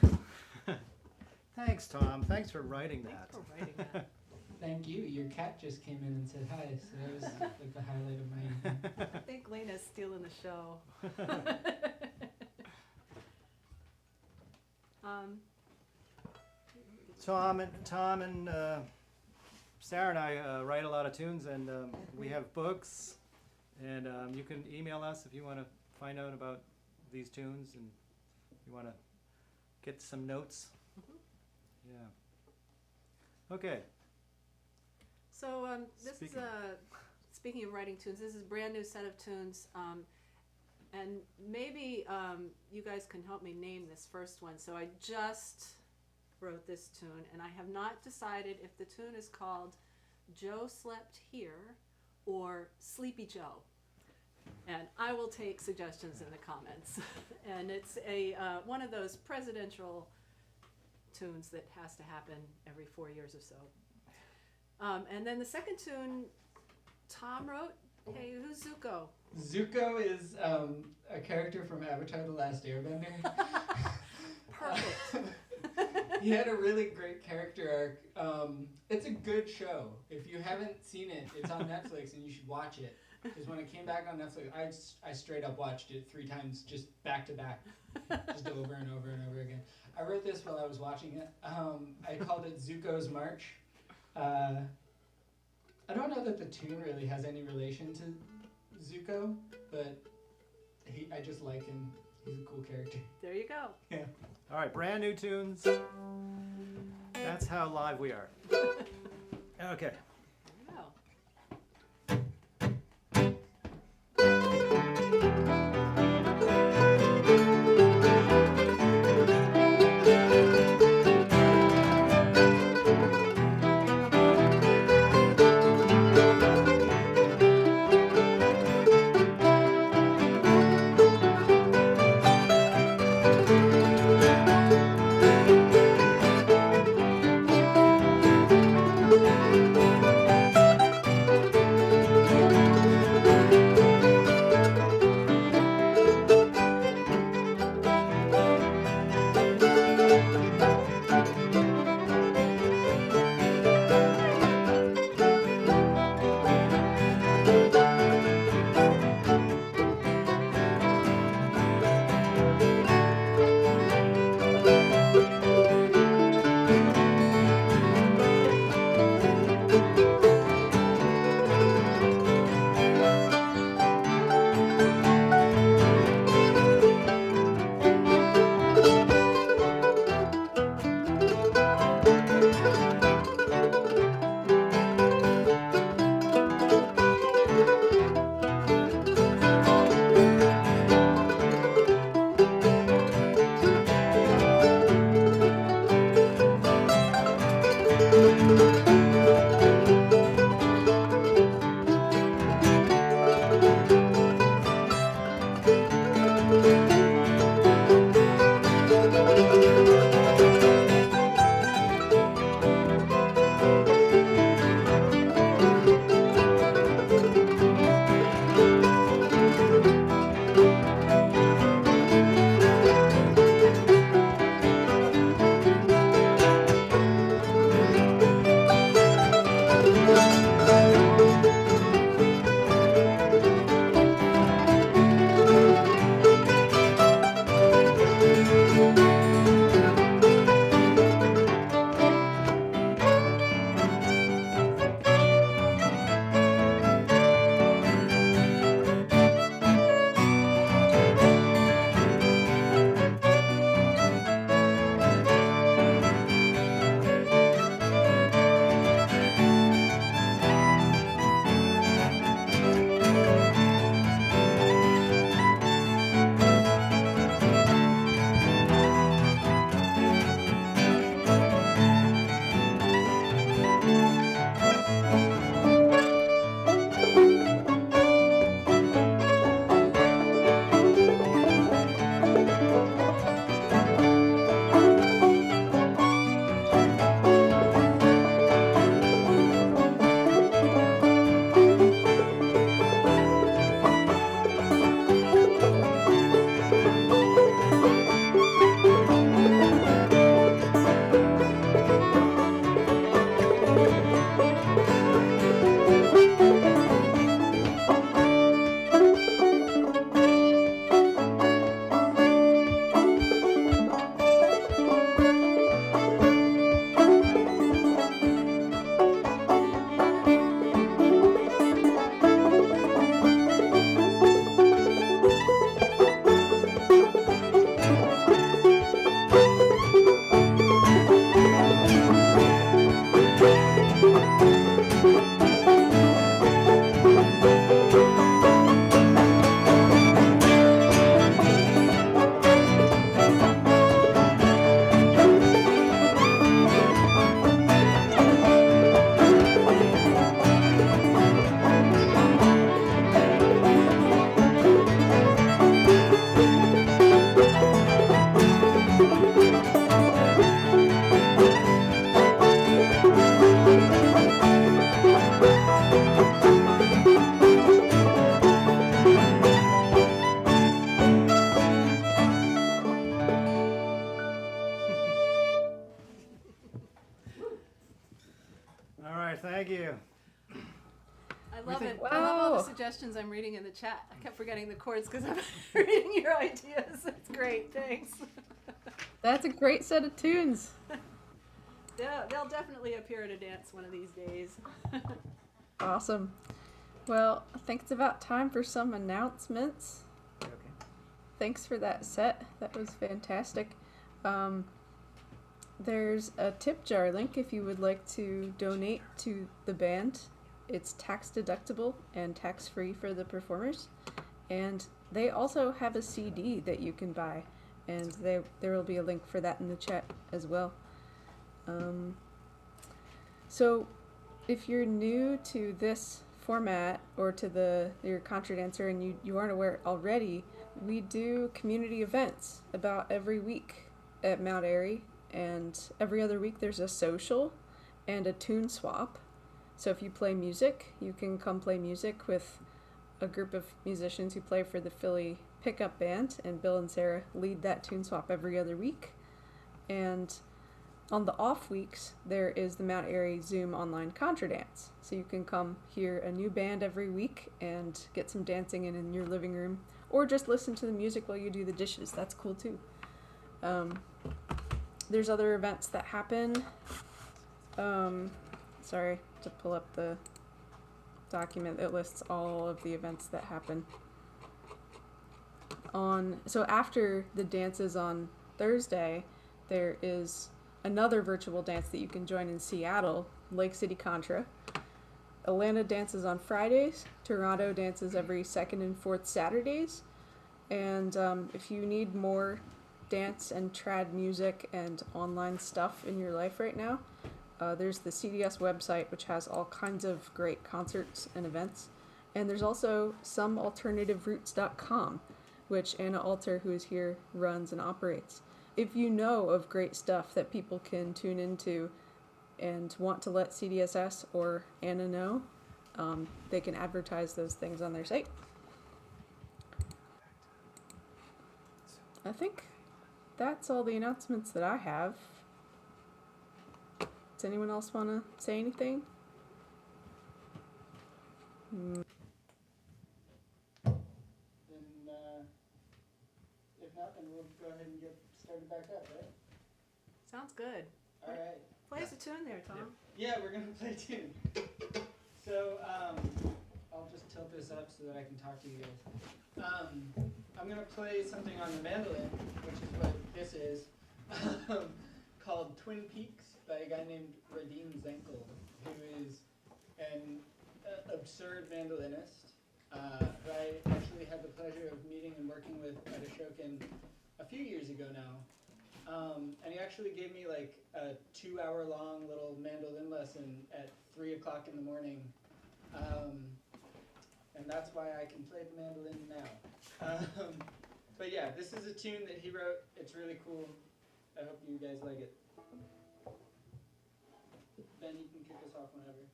S2: Thanks, Tom. Thanks for writing that.
S1: Thanks for writing that.
S7: Thank you. Your cat just came in and said hi, so that was like the highlight of my evening.
S1: I think Lena's stealing the show.
S2: Tom and Sarah and I write a lot of tunes, and we have books, and you can email us if you want to find out about these tunes and you want to get some notes. Yeah. Okay.
S1: So this is speaking of writing tunes, this is a brand new set of tunes, and maybe you guys can help me name this first one. So I just wrote this tune, and I have not decided if the tune is called Joe Slept Here or Sleepy Joe. And I will take suggestions in the comments. And it's a one of those presidential tunes that has to happen every 4 years or so. And then the second tune Tom wrote. Hey, who's Zuko?
S7: Zuko is a character from Avatar: The Last Airbender.
S1: Perfect.
S7: He had a really great character arc. It's a good show. If you haven't seen it, it's on Netflix and you should watch it. Because when it came back on Netflix, I straight up watched it 3 times, just back to back, just over and over and over again. I wrote this while I was watching it. I called it Zuko's March. I don't know that the tune really has any relation to Zuko, but I just like him. He's a cool character.
S1: There you go.
S2: Yeah. All right, brand new tunes. That's how live we are. Okay. Thank you.
S5: I love it.
S1: Wow.
S5: I love all the suggestions I'm reading in the chat. I kept forgetting the chords because I'm reading your ideas. It's great. Thanks.
S1: That's a great set of tunes.
S5: Yeah, they'll definitely appear at a dance one of these days.
S1: Awesome. Well, I think it's about time for some announcements.
S2: Okay.
S1: Thanks for that set. That was fantastic. There's a tip jar link if you would like to donate to the band. It's tax deductible and tax free for the performers. And they also have a CD that you can buy. And there will be a link for that in the chat as well. So if you're new to this format or to your contra dancer and you aren't aware already, we do community events about every week at Mount Airy, and every other week there's a social and a tune swap. So if you play music, you can come play music with a group of musicians who play for the Philly pickup band, and Bill and Sarah lead that tune swap every other week. And on the off weeks, there is the Mount Airy Zoom online contra dance. So you can come hear a new band every week and get some dancing in your living room, or just listen to the music while you do the dishes. That's cool too. There's other events that happen. Sorry, to pull up the document that lists all of the events that happen. So after the dances on Thursday, there is another virtual dance that you can join in Seattle, Lake City Contra. Atlanta dances on Fridays. Toronto dances every second and fourth Saturdays. And if you need more dance and trad music and online stuff in your life right now, there's the CDS website, which has all kinds of great concerts and events. And there's also somealternativeroots.com, which Anna Alter, who is here, runs and operates. If you know of great stuff that people can tune into and want to let CDSS or Anna know, they can advertise those things on their site. I think that's all the announcements that I have. Does anyone else want to say anything?
S7: Then, if not, then we'll go ahead and get started back up, right?
S5: Sounds good.
S7: All right.
S5: Play us a tune there, Tom.
S7: Yeah, we're gonna play a tune. So I'll just tilt this up so that I can talk to you guys. I'm gonna play something on the mandolin, which is what this is, called Twin Peaks by a guy named Radim Zenkel, who is an absurd mandolinist, who I actually had the pleasure of meeting and working with at Ashokan a few years ago now. And he actually gave me like a 2-hour-long little mandolin lesson at 3 o'clock in the morning. And that's why I can play the mandolin now. But yeah, this is a tune that he wrote. It's really cool. I hope you guys like it. Ben, you can kick us off whenever.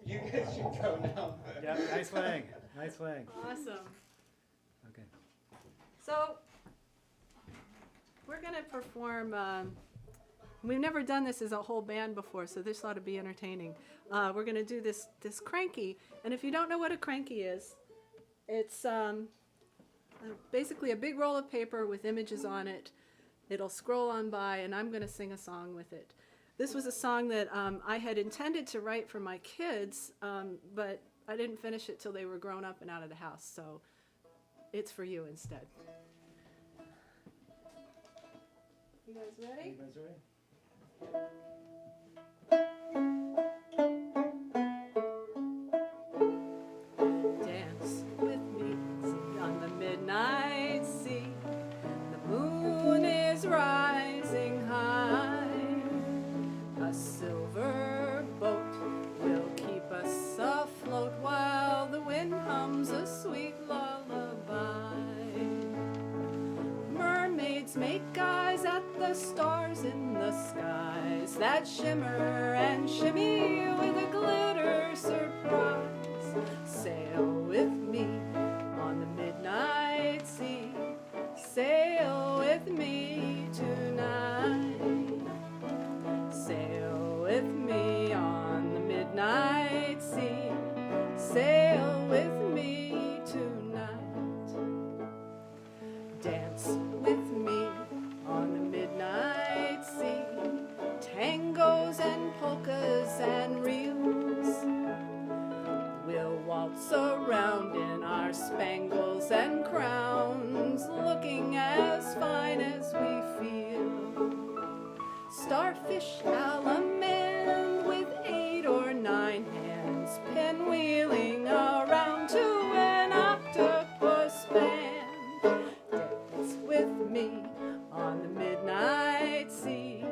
S7: You guys should go now.
S2: Yeah, nice swing. Nice swing.
S5: Awesome.
S2: Okay.
S5: So we're gonna perform. We've never done this as a whole band before, so this ought to be entertaining. We're gonna do this cranky, and if you don't know what a cranky is, it's basically a big roll of paper with images on it. It'll scroll on by, and I'm gonna sing a song with it. This was a song that I had intended to write for my kids, but I didn't finish it till they were grown up and out of the house, so it's for you instead. You guys ready?
S2: You guys ready?
S5: Dance with me on the midnight sea. The moon is rising high. A silver boat will keep us afloat while the wind hums a sweet lullaby. Mermaids make eyes at the stars in the skies that shimmer and shimmy with a glitter surprise. Sail with me on the midnight sea. Sail with me tonight. Sail with me on the midnight sea. Sail with me tonight. Dance with me on the midnight sea. Tangos and polkas and reels. We'll waltz around in our spangles and crowns, looking as fine as we feel. Starfish allemande with 8 or 9 hands, pinwheeling around to an octopus band. Dance with me on the midnight sea.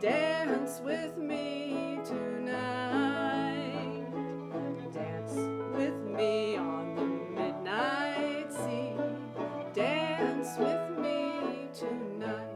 S5: Dance with me tonight. Dance with me on the midnight sea. Dance with me tonight.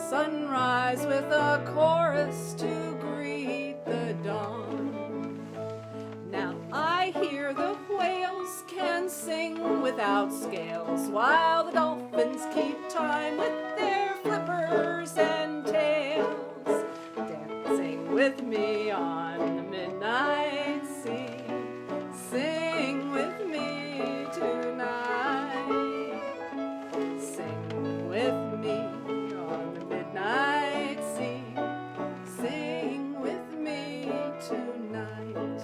S5: Sunrise with a chorus to greet the dawn. Now I hear the whales can sing without scales, while the dolphins keep time with their flippers and tails. Dancing with me on the midnight sea. Sing with me tonight. Sing with me on the midnight sea. Sing with me tonight.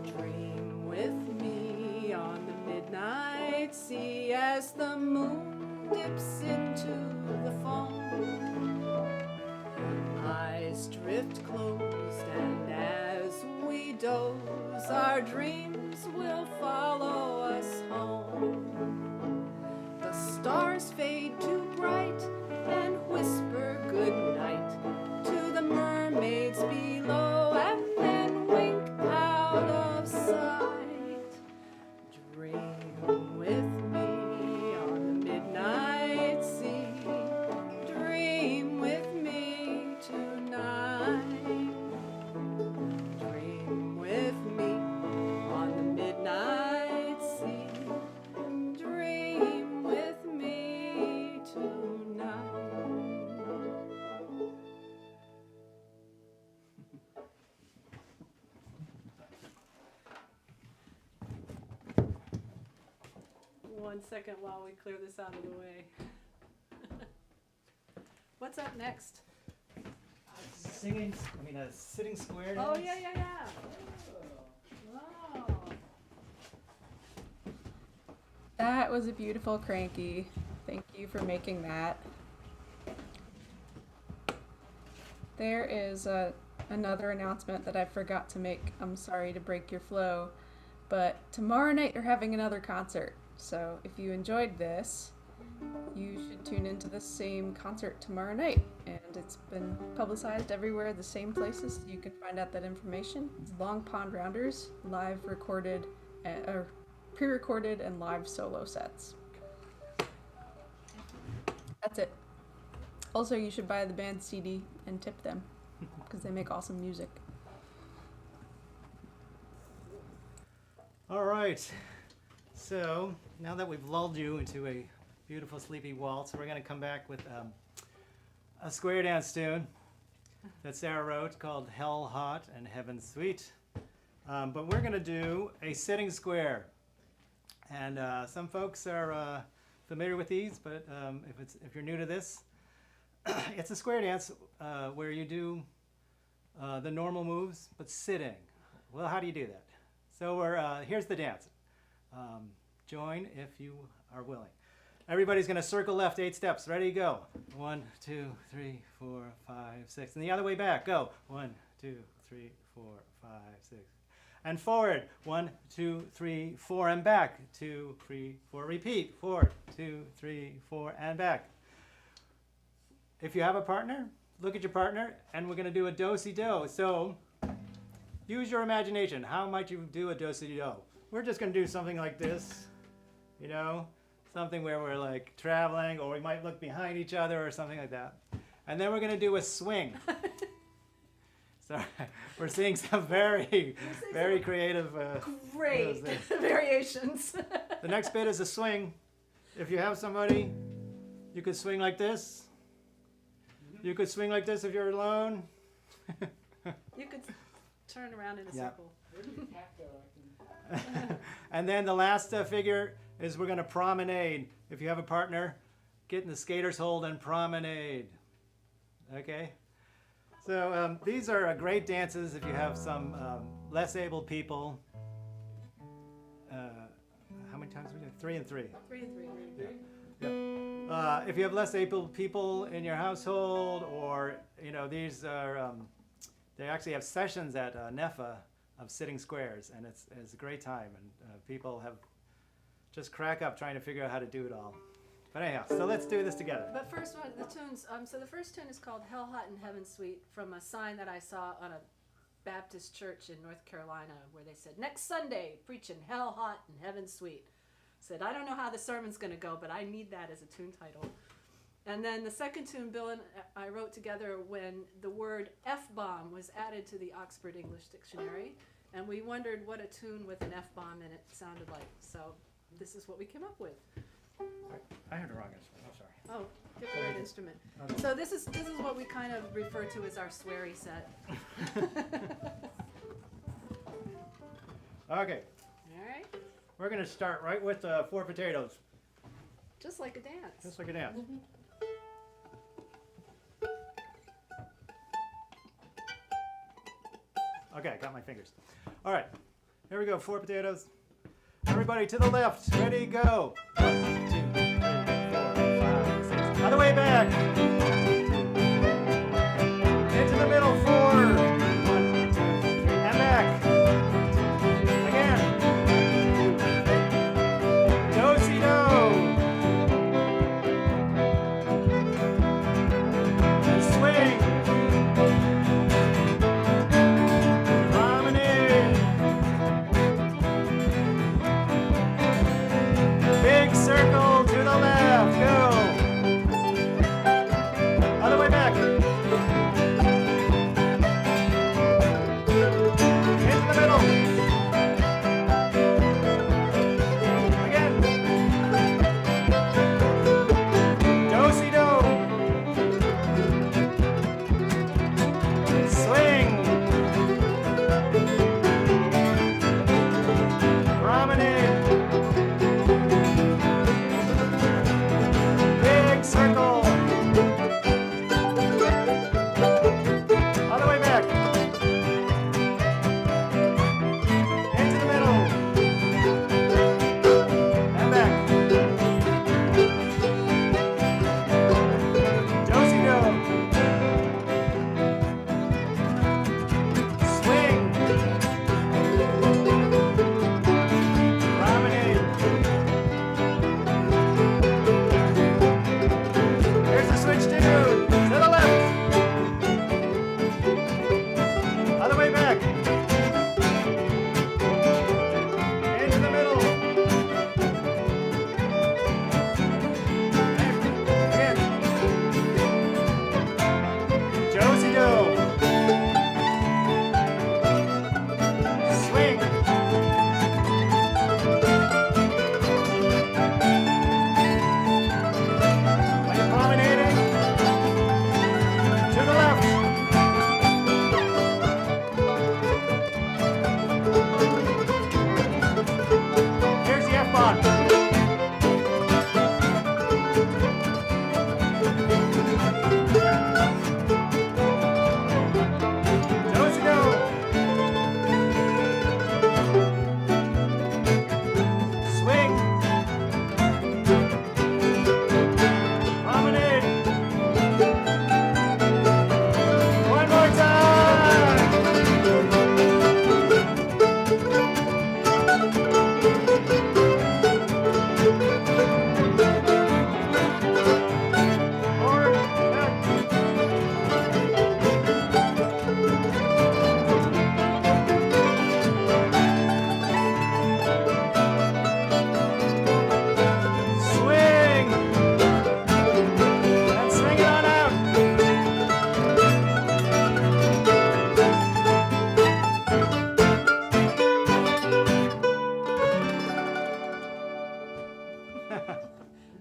S5: Dream with me on the midnight sea as the moon dips into the foam. Eyes drift closed, and as we doze, our dreams will follow us home. The stars fade too bright and whisper good night to the mermaids below, and then wink out of sight. Dream with me on the midnight sea. Dream with me tonight. Dream with me on the midnight sea. Dream with me tonight. second while we clear this out of the way. What's up next?
S2: Sitting square dance.
S5: Oh, yeah. Wow.
S1: That was a beautiful cranky. Thank you for making that. There is another announcement that I forgot to make. I'm sorry to break your flow, but tomorrow night you're having another concert. So if you enjoyed this, you should tune into the same concert tomorrow night. And it's been publicized everywhere, the same places. You can find out that information. It's Long Pond Rounders, live recorded, or pre-recorded and live solo sets. That's it. Also, you should buy the band CD and tip them because they make awesome music.
S2: All right. So now that we've lulled you into a beautiful sleepy waltz, we're going to come back with a square dance tune that Sarah wrote called Hell Hot and Heaven Sweet. But we're going to do a sitting square. And some folks are familiar with these, but if you're new to this, it's a square dance where you do the normal moves, but sitting. Well, how do you do that? So here's the dance. Join if you are willing. Everybody's going to circle left 8 steps. Ready, go. 1, 2, 3, 4, 5, 6. And the other way back. Go. 1, 2, 3, 4, 5, 6. And forward. 1, 2, 3, 4, and back. 2, 3, 4. Repeat. Forward. 2, 3, 4, and back. If you have a partner, look at your partner, and we're going to do a do-si-do. So use your imagination. How might you do a do-si-do? We're just going to do something like this, you know, something where we're like traveling, or we might look behind each other or something like that. And then we're going to do a swing. So we're seeing some very creative
S5: great variations.
S2: The next bit is a swing. If you have somebody, you could swing like this. You could swing like this if you're alone.
S5: You could turn around in a circle.
S2: And then the last figure is we're going to promenade. If you have a partner, get in the skater's hold and promenade. Okay? So these are great dances if you have some less able people. How many times are we doing? 3 and 3.
S5: 3 and 3.
S2: Yeah. If you have less able people in your household, or these are they actually have sessions at NEFFA of sitting squares, and it's a great time, and people have just crack up trying to figure out how to do it all. But anyhow, so let's do this together.
S5: But first one, the tunes. So the first tune is called "Hell Hot and Heaven Sweet" from a sign that I saw on a Baptist church in North Carolina, where they said, "Next Sunday, preaching Hell Hot and Heaven Sweet." Said, I don't know how the sermon's going to go, but I need that as a tune title. And then the second tune, Bill and I wrote together when the word F-bomb was added to the Oxford English Dictionary, and we wondered what a tune with an F-bomb in it sounded like. So this is what we came up with.
S2: I heard the wrong instrument. I'm sorry.
S5: Oh, get the right instrument. Okay. So this is what we kind of refer to as our sweary set.
S2: Okay.
S5: All right.
S2: We're going to start right with 4 potatoes.
S5: Just like a dance.
S2: Just like a dance. Okay, I got my fingers. All right, here we go, 4 potatoes. Everybody to the left, ready, go. 1, 2, 3, 4, 5, 6. Other way back. Into the middle, 4. 1, 2, 3, and back. Again. Do-si-do. And swing. Promenade. Big circle. Nose go. Swing. Promenade. One more time. Forward, back. Swing. And swing it on out.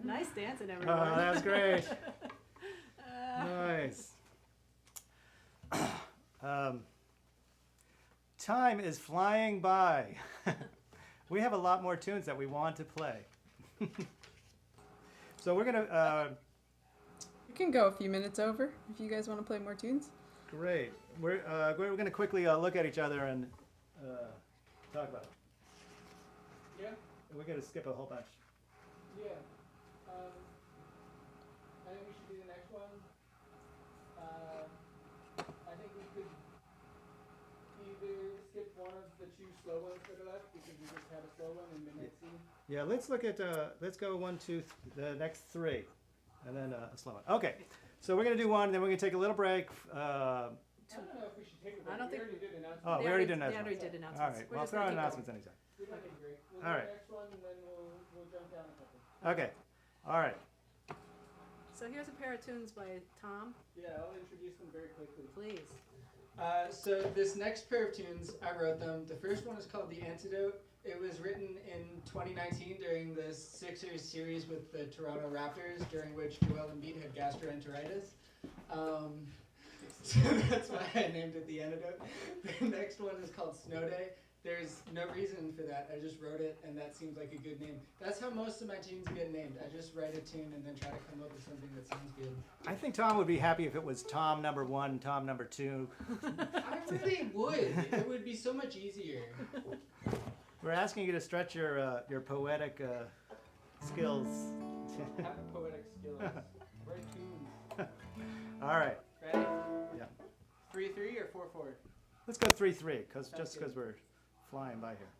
S5: Nice dancing, everyone.
S2: Oh, that was great. Nice. Time is flying by. We have a lot more tunes that we want to play. So we're gonna.
S1: We can go a few minutes over if you guys want to play more tunes.
S2: Great. We're gonna quickly look at each other and talk about it.
S7: Yeah.
S2: We're gonna skip a whole bunch.
S7: Yeah. I think we should do the next one. I think we could either skip one of the two slow ones that are left because we just had a slow one in Midnight Sea.
S2: Yeah. Let's look at. Let's go 1, 2, the next 3, and then a slow one. Okay. So we're gonna do one, then we're gonna take a little break.
S7: I don't know if we should take a break.
S5: I don't think
S7: we already did announcements.
S2: Oh, we already did
S5: They
S2: announcements.
S5: already did announcements.
S2: All right.
S5: We're
S2: Well,
S5: just
S2: throw
S5: gonna
S2: in
S5: keep
S2: announcements anytime.
S7: We don't take a break. We'll
S2: All
S7: do
S2: right.
S7: the next one and then we'll jump down a couple.
S2: Okay. All right.
S5: So here's a pair of tunes by Tom.
S7: Yeah, I'll introduce them very quickly.
S5: Please.
S7: So this next pair of tunes, I wrote them. The first one is called The Antidote. It was written in 2019 during the Sixers series with the Toronto Raptors, during which Joel Embiid had gastroenteritis. So that's why I named it The Antidote. The next one is called Snow Day. There's no reason for that. I just wrote it, and that seems like a good name. That's how most of my tunes get named. I just write a tune and then try to come up with something that sounds good.
S2: I think Tom would be happy if it was Tom number 1, Tom number 2.
S7: I really would. It would be so much easier.
S2: We're asking you to stretch your poetic skills.
S7: I have poetic skills. Write tunes.
S2: All right.
S7: Ready?
S2: Yeah.
S7: 3-3 or 4-4?
S2: Let's go 3-3,
S7: Sounds
S2: just
S7: good.
S2: because we're flying by here.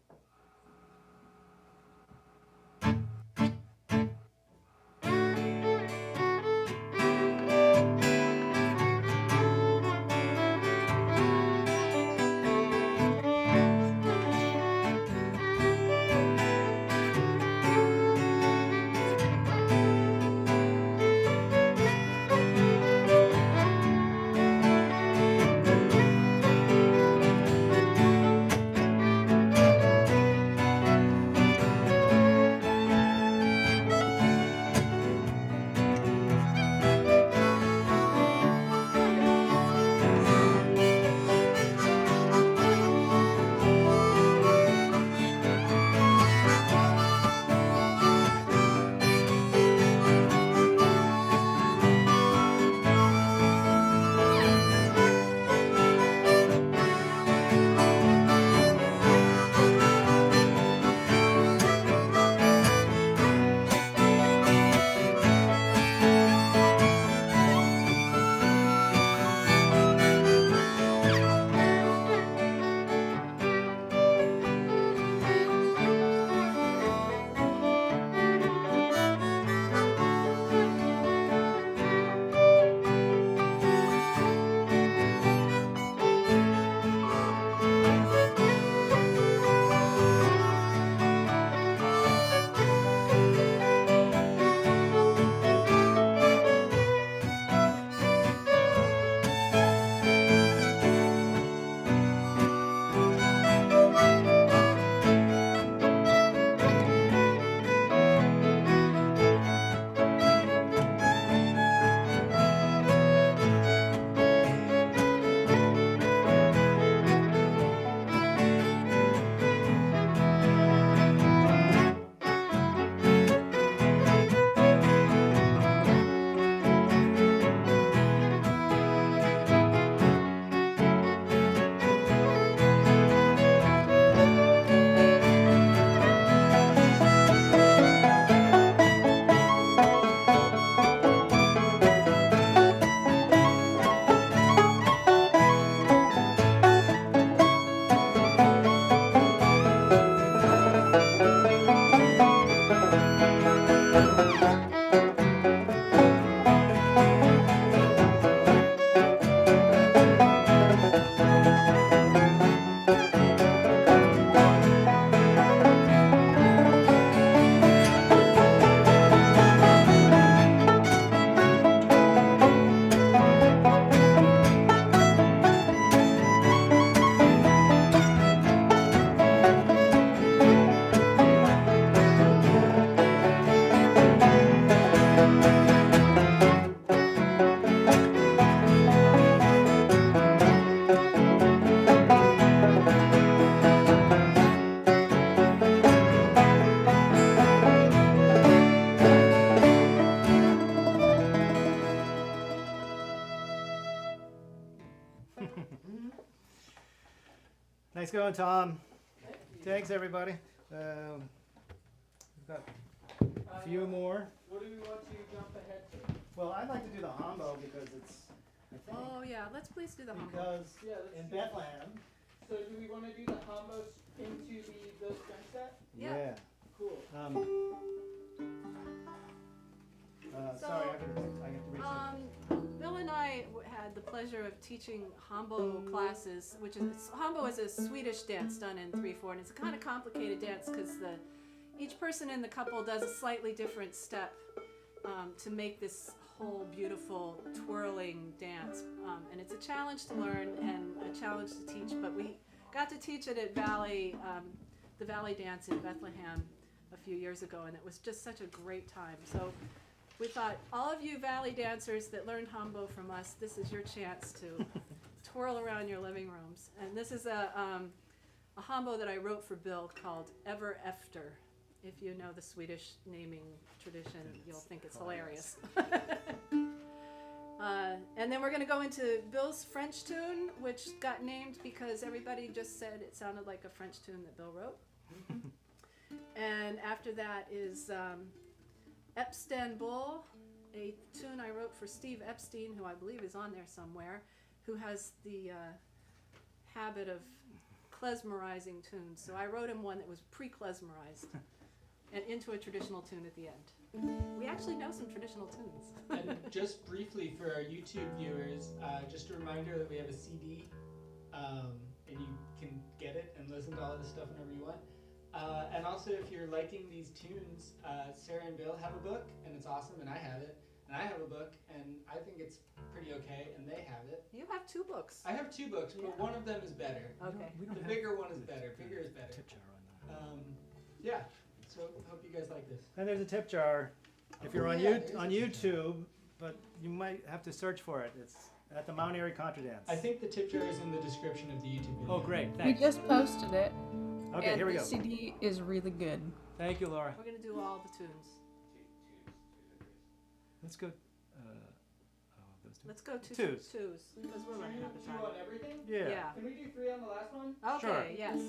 S2: Nice going, Tom. Thanks, everybody. We've got a few more.
S7: What do we want to jump ahead to?
S2: Well, I'd like to do the hombo because it's, I think,
S5: Oh, yeah, let's please do the humble.
S2: because
S7: Yeah, let's
S2: in
S7: do-
S2: Bethlehem.
S7: So do we want to do the combos into the string set?
S5: Yeah.
S7: Cool.
S2: Sorry, I get to read something.
S5: Bill and I had the pleasure of teaching hambo classes, which is hambo is a Swedish dance done in 3/4, and it's a kind of complicated dance because each person in the couple does a slightly different step to make this whole beautiful twirling dance, and it's a challenge to learn and a challenge to teach. But we got to teach it at the Valley Dance in Bethlehem a few years ago, and it was just such a great time. So we thought, all of you Valley dancers that learned hambo from us, this is your chance to twirl around your living rooms. And this is a hambo that I wrote for Bill called Ever Efter. If you know the Swedish naming tradition, you'll think it's hilarious. And then we're going to go into Bill's French tune, which got named because everybody just said it sounded like a French tune that Bill wrote. And after that is Epstein-Bull, a tune I wrote for Steve Epstein, who I believe is on there somewhere, who has the habit of klezmerizing tunes. So I wrote him one that was pre-klezmerized and into a traditional tune at the end. We actually know some traditional tunes.
S7: And just briefly for our YouTube viewers, just a reminder that we have a CD, and you can get it and listen to all this stuff whenever you want. And also, if you're liking these tunes, Sarah and Bill have a book, and it's awesome, and I have it. And I have a book, and I think it's pretty okay, and they have it.
S5: You have 2 books.
S7: I have 2 books, but one of them is better.
S5: Okay.
S7: The bigger one is better. Bigger is better.
S2: Tip jar on that.
S7: Yeah. So hope you guys like this.
S2: And there's a tip jar if you're on YouTube, but you might have to search for it. It's at the Mount Airy Contra Dance.
S7: I think the tip jar is in the description of the YouTube video.
S2: Oh, great.
S1: We
S2: Thanks.
S1: just posted it.
S2: Okay,
S1: and
S2: here we go.
S1: The CD is really good.
S2: Thank you, Laura.
S5: We're going to do all the tunes.
S2: Let's go. Those two.
S5: Let's go to
S2: Twos.
S5: twos, because we're running out of
S7: 2
S5: time.
S7: on everything?
S2: Yeah.
S7: Can we do 3 on the last one?
S5: Okay,
S2: Sure.
S5: yes.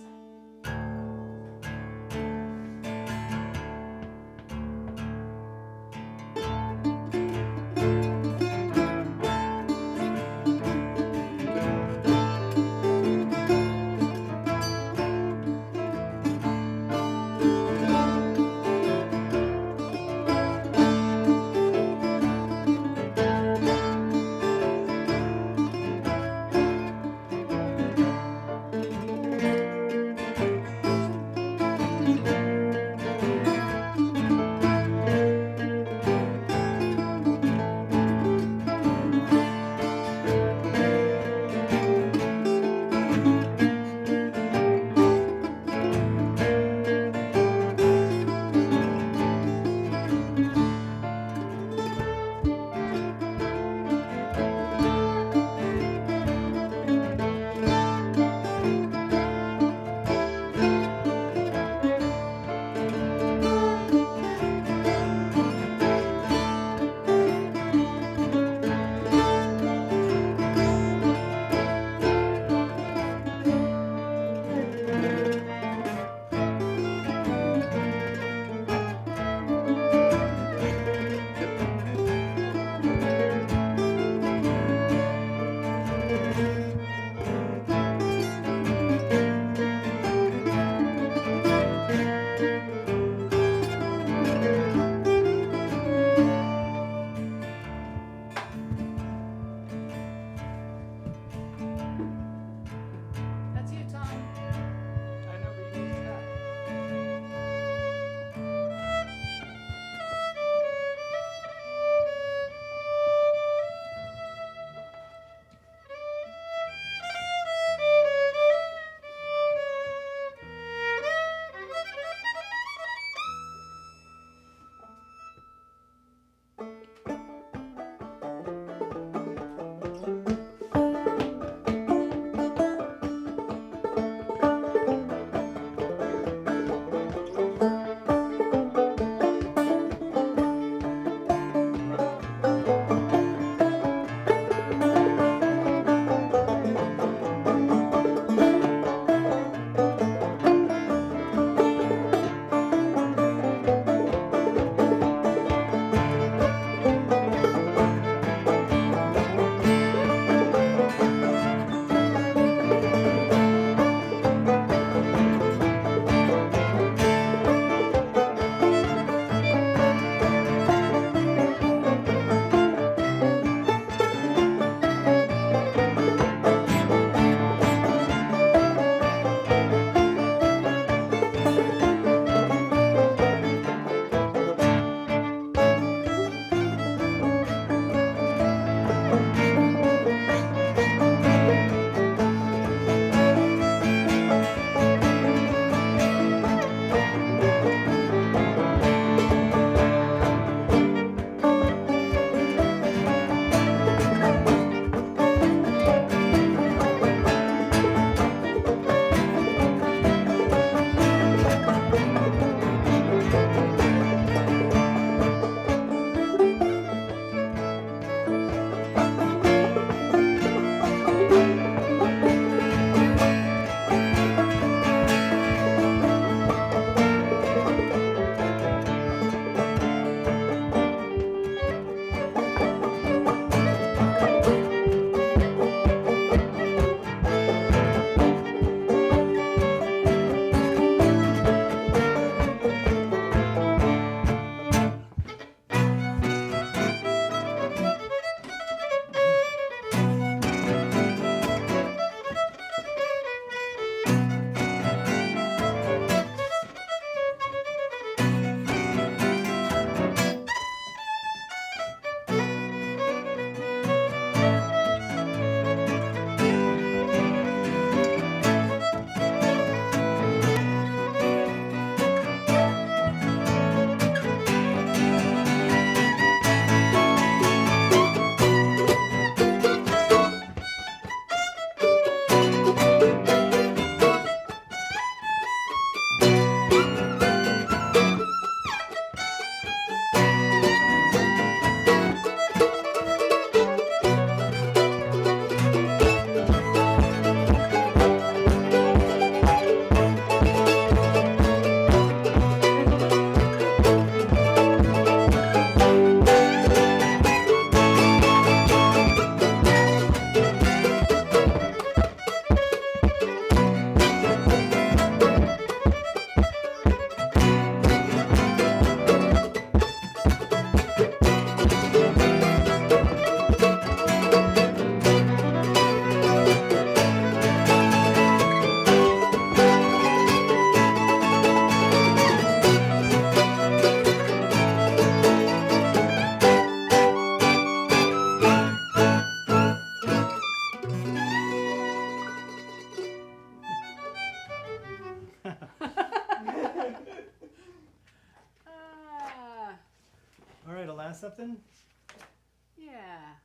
S5: Yeah.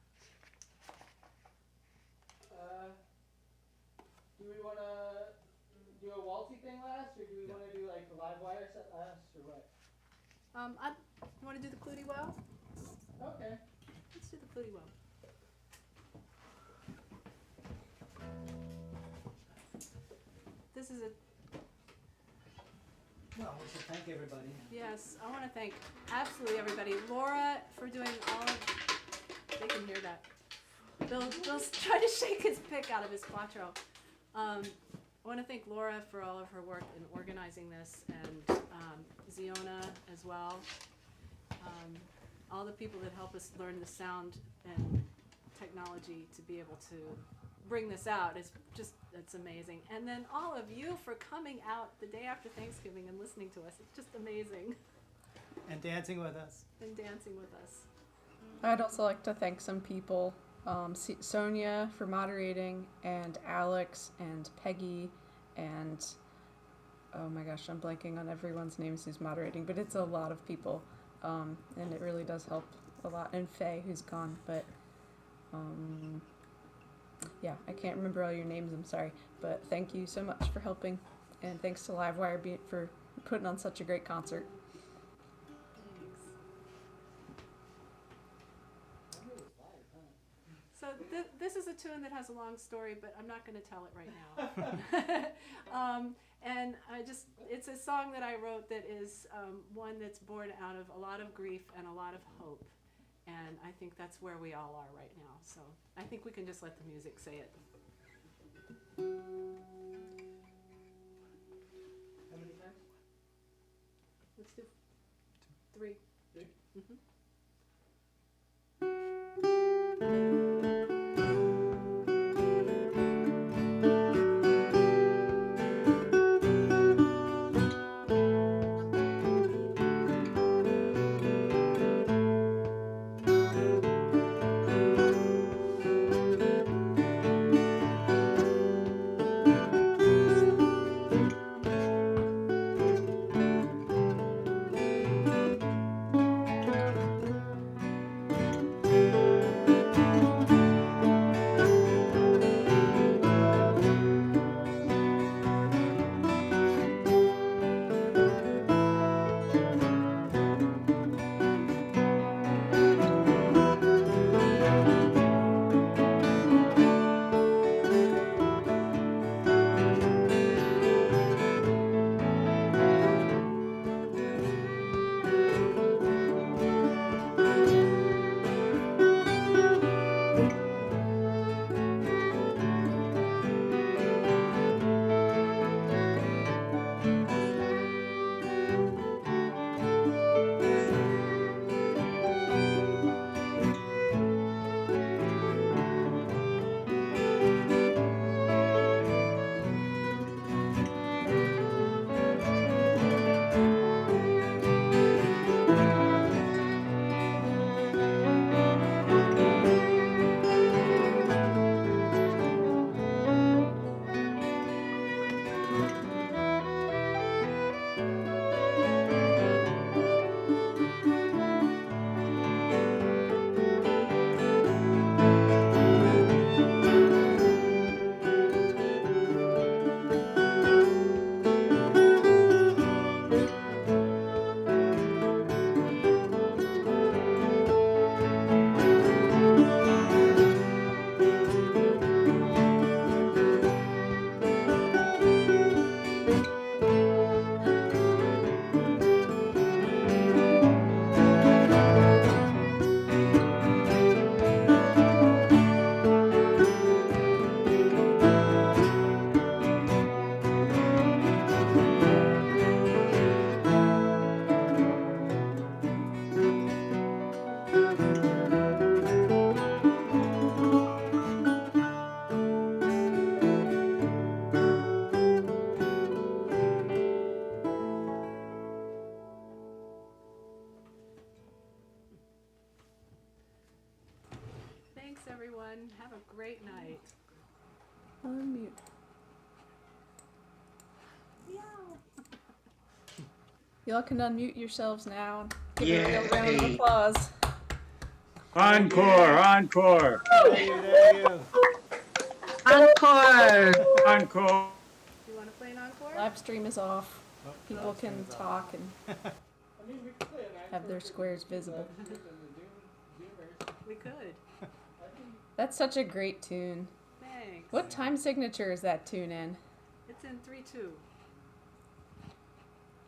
S7: Do we want to do a waltzy thing last, or do we want to do like the live wire set last, or what?
S5: You want to do the fluty well?
S7: Okay.
S5: Let's do the fluty well. This is a
S2: Well, we should thank everybody.
S5: yes. I want to thank absolutely everybody. Laura for doing all of. They can hear that. Bill's trying to shake his pick out of his quattro. I want to thank Laura for all of her work in organizing this, and Ziona as well. All the people that help us learn the sound and technology to be able to bring this out is just, it's amazing. And then all of you for coming out the day after Thanksgiving and listening to us. It's just amazing.
S2: And dancing with us.
S5: And dancing with us.
S1: I'd also like to thank some people. Sonia for moderating, and Alex and Peggy, and oh my gosh, I'm blanking on everyone's names who's moderating, but it's a lot of people, and it really does help a lot. And Faye, who's gone, but yeah, I can't remember all your names, I'm sorry, but thank you so much for helping, and thanks to Livewire for putting on such a great concert.
S5: So this is a tune that has a long story, but I'm not going to tell it right now. And it's a song that I wrote that is one that's born out of a lot of grief and a lot of hope. And I think that's where we all are right now. So I think we can just let the music say it.
S7: How many times?
S5: Let's do 3.
S7: 3?
S5: Mm-hmm. Thanks, everyone. Have a great night.
S1: Unmute. Y'all can unmute yourselves now. Give it a real round of applause.
S9: Encore, encore,
S2: There you.
S10: Encore.
S9: encore.
S5: You want to play an encore?
S1: Live stream is off.
S2: Oh,
S1: People
S2: live stream
S1: can
S2: is off.
S1: talk and
S6: I mean, we could play an
S1: have their squares visible.
S5: We could.
S1: That's such a great tune.
S5: Thanks.
S1: What time signature is that tune in?
S5: It's in 3/2.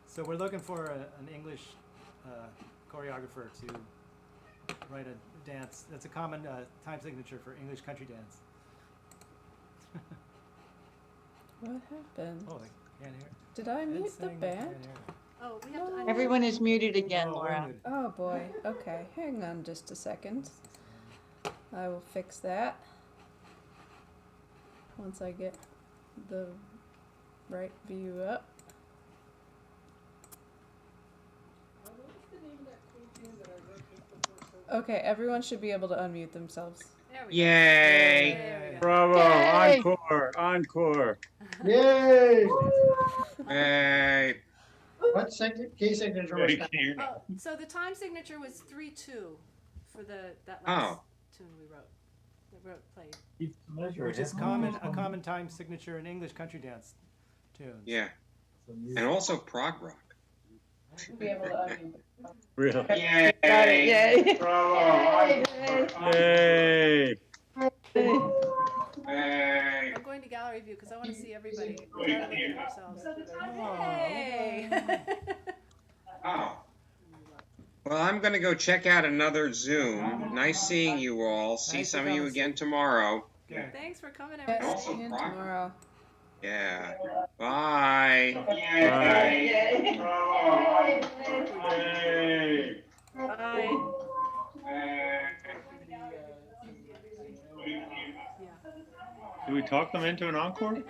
S2: So we're looking for an English choreographer to write a dance. That's a common time signature for English country dance.
S1: What happened?
S2: Oh, I can't hear.
S1: Did I
S2: Ed's
S1: mute the
S2: saying they can't
S1: band?
S2: hear.
S5: Oh, we have to unmute.
S10: Everyone is muted again,
S2: Oh, we're
S10: Laura.
S2: muted.
S1: Oh boy. Okay, hang on just a second. I will fix that once I get the right view up. Okay, everyone should be able to unmute themselves.
S5: There we
S13: Yay!
S5: go. There we go.
S9: Bravo,
S12: Yay.
S9: encore, encore.
S6: Yay!
S13: Hey,
S6: What key signature was that?
S5: Oh, so the time signature was 3/2 for that
S13: Oh.
S5: last tune we wrote. Played.
S2: Which is a common time signature in English country dance tunes.
S13: yeah. And also prog rock.
S1: Should be able to unmute.
S9: Really?
S13: Yay!
S10: Got it, yay.
S9: Bravo,
S13: Yay!
S9: yay.
S13: Hey.
S5: I'm going to gallery view because I want to see everybody. Try to look at yourselves. Hey!
S13: Oh. Well, I'm going to go check out another Zoom. Nice seeing you all. See
S2: Thanks for
S13: some of you
S2: coming.
S13: again tomorrow.
S2: Okay.
S5: Thanks for coming,
S1: Yes,
S5: everybody.
S13: Also
S1: see you
S13: prog-
S1: tomorrow.
S13: Yeah. Bye.
S9: Bye.
S10: Yay.
S9: Yay.
S10: Bye.
S15: Do we talk them into an encore?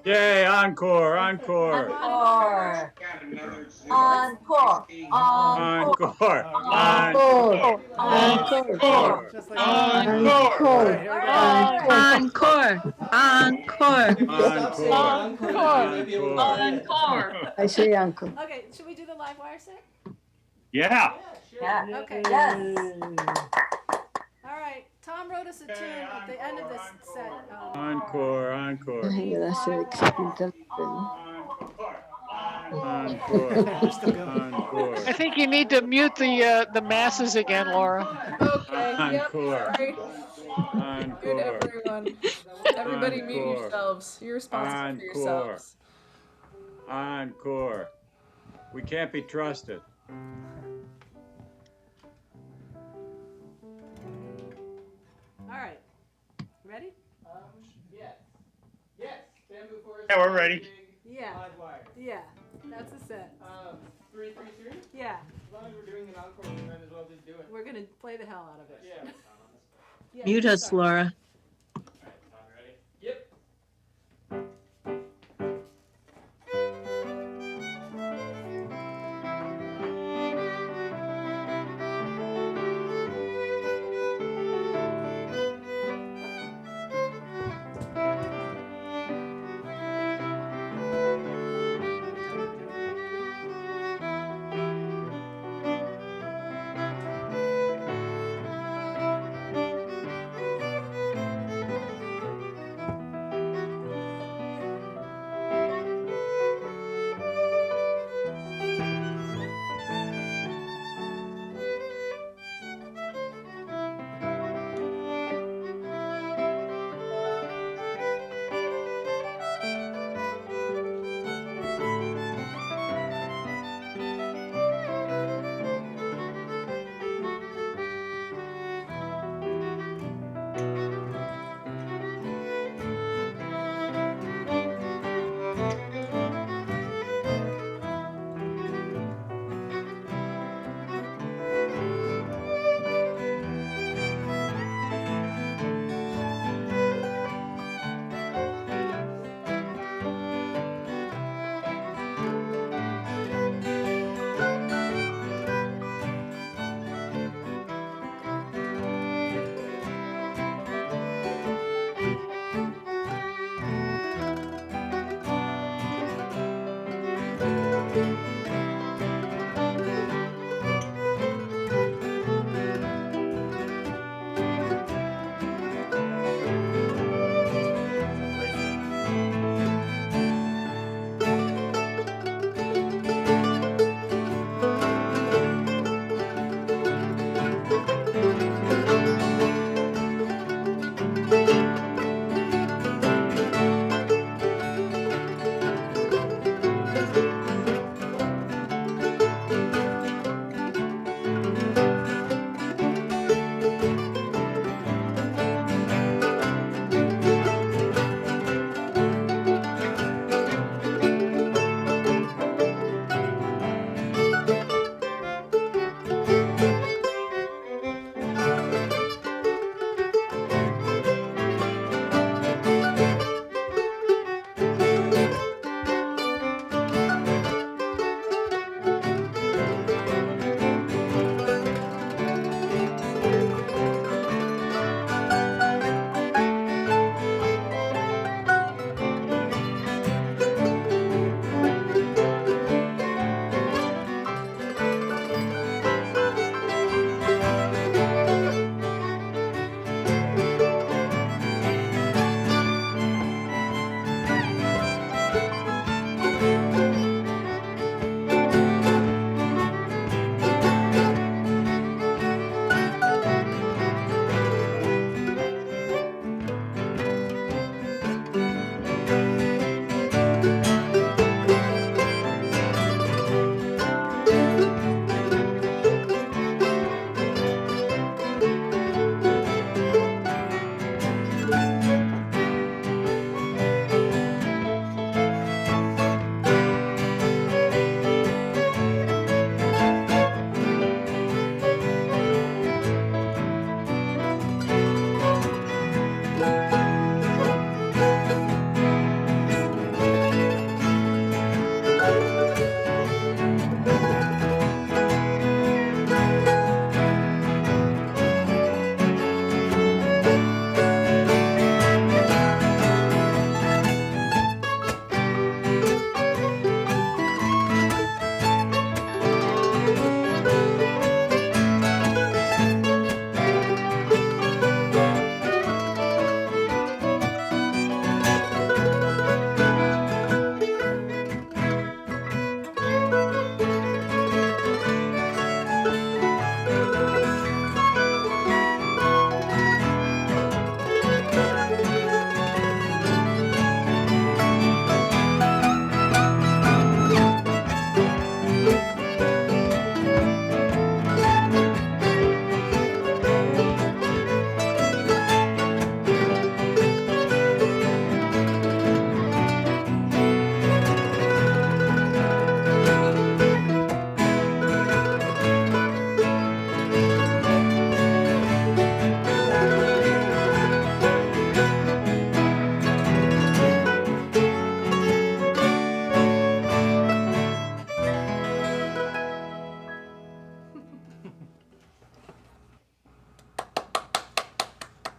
S9: Yay, encore, encore.
S14: Encore.
S13: Got another Zoom.
S14: Encore.
S9: Encore.
S10: Encore.
S9: Encore.
S2: Just like
S10: Encore.
S2: Here we go.
S10: Encore.
S9: Encore.
S14: I say uncle.
S5: Okay, should we do the live wire set?
S15: Yeah.
S14: Yeah.
S5: Okay.
S14: Yes.
S5: All right. Tom wrote us a tune at the end of this set.
S9: Encore, encore.
S14: Grazie,
S9: Encore.
S2: We're still going.
S9: Encore.
S12: I think you need to mute the masses again, Laura.
S1: Okay, yep,
S9: Encore.
S1: sorry. Good,
S9: Encore.
S1: everyone. Everybody mute
S9: Encore.
S1: yourselves. You're responsible for
S9: Encore.
S1: yourselves.
S9: Encore. We can't be trusted.
S5: All right. Ready?
S6: Yes. Yes. Bamboo forest.
S15: Yeah, we're ready.
S5: Yeah.
S6: Live wire.
S5: Yeah. That's the set.
S6: 3/3/3.
S5: Yeah.
S6: As long as we're doing an encore, we might as well just do it.
S5: We're gonna play the hell out of it.
S6: Yeah.
S5: Yeah,
S10: Mute us,
S5: sorry.
S10: Laura.
S6: Yep.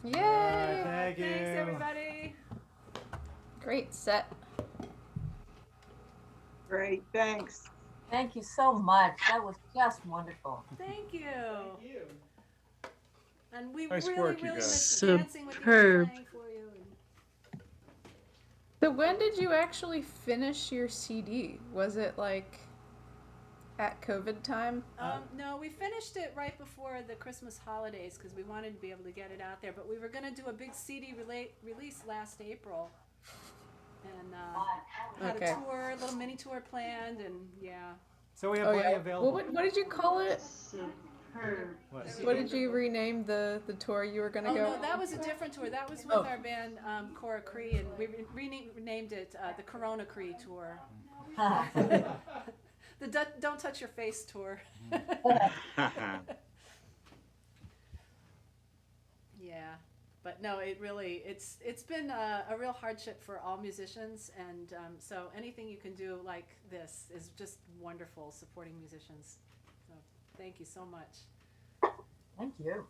S1: Yay!
S2: Thank you.
S5: Thanks, everybody.
S1: Great set.
S16: Great, thanks.
S14: Thank you so much. That was just wonderful.
S5: Thank you.
S7: Thank you.
S5: And we
S9: Nice
S5: really,
S9: work, you
S5: really
S9: guys.
S5: miss dancing with you
S10: Superb.
S5: and playing for you.
S1: So when did you actually finish your CD? Was it like at COVID time?
S5: No, we finished it right before the Christmas holidays because we wanted to be able to get it out there. But we were going to do a big CD release last April. And had a tour, a little mini tour planned, and yeah.
S2: So we have plenty available.
S1: Well, what did you call it?
S2: What?
S1: What did you rename the tour you were going to go?
S5: No, that was a different tour. That was with our band Cora Cree, and we renamed it the Corona Cree Tour. The Don't Touch Your Face Tour. Yeah. But no, it's been a real hardship for all musicians, and so anything you can do like this is just wonderful, supporting musicians. So thank you so much.
S14: Thank you.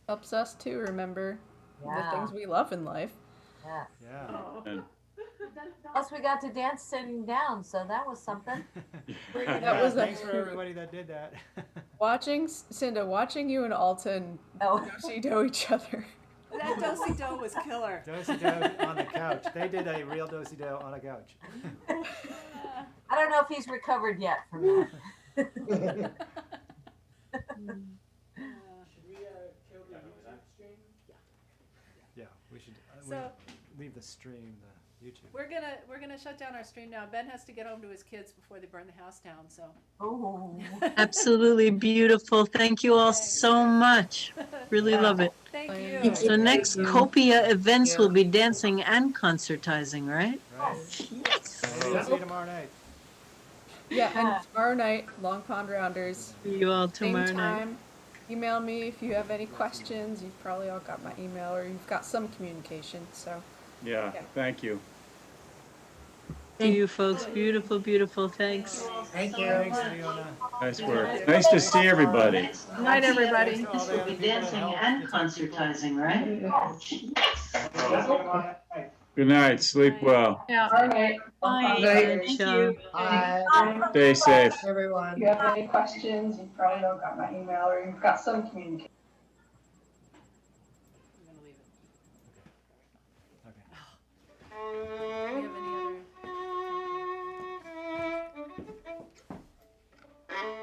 S1: Helps us to remember the things we love in life.
S14: Yes.
S2: Yeah.
S14: Plus, we got to dance sitting down, so that was something.
S1: That was
S2: Thanks for everybody that did that.
S1: Cinda, watching you and Alton do each other.
S5: That do-si-do was killer.
S2: Do-si-do on the couch. They did a real do-si-do on a couch.
S14: I don't know if he's recovered yet from that.
S7: Should we kill the YouTube stream?
S2: Yeah, we should
S5: So-
S2: leave the stream, the YouTube.
S5: We're gonna shut down our stream now. Ben has to get home to his kids before they burn the house down. So.
S14: Oh.
S10: Absolutely beautiful. Thank you all so much. Really love it.
S5: Thank you.
S10: So next Copia events will be dancing and concertizing, right?
S2: Right. See you tomorrow night.
S1: Yeah, and tomorrow night, Long Pond Rounders.
S10: See you all tomorrow
S1: Same
S10: night.
S1: time. Email me if you have any questions. You've probably all got my email, or you've got some communication. So.
S9: Yeah, thank you.
S10: See you folks. Beautiful, beautiful. Thanks.
S16: Thank you.
S2: Thanks, Fiona.
S9: Nice work. Nice to see everybody.
S16: Good night, everybody.
S10: This will be dancing and concertizing, right?
S9: Good night. Sleep well.
S16: Yeah. All right.
S10: Bye.
S16: Thank
S10: you.
S9: Stay safe.
S16: Everyone.
S1: If you have any questions, you've probably all got my email, or you've got some communication.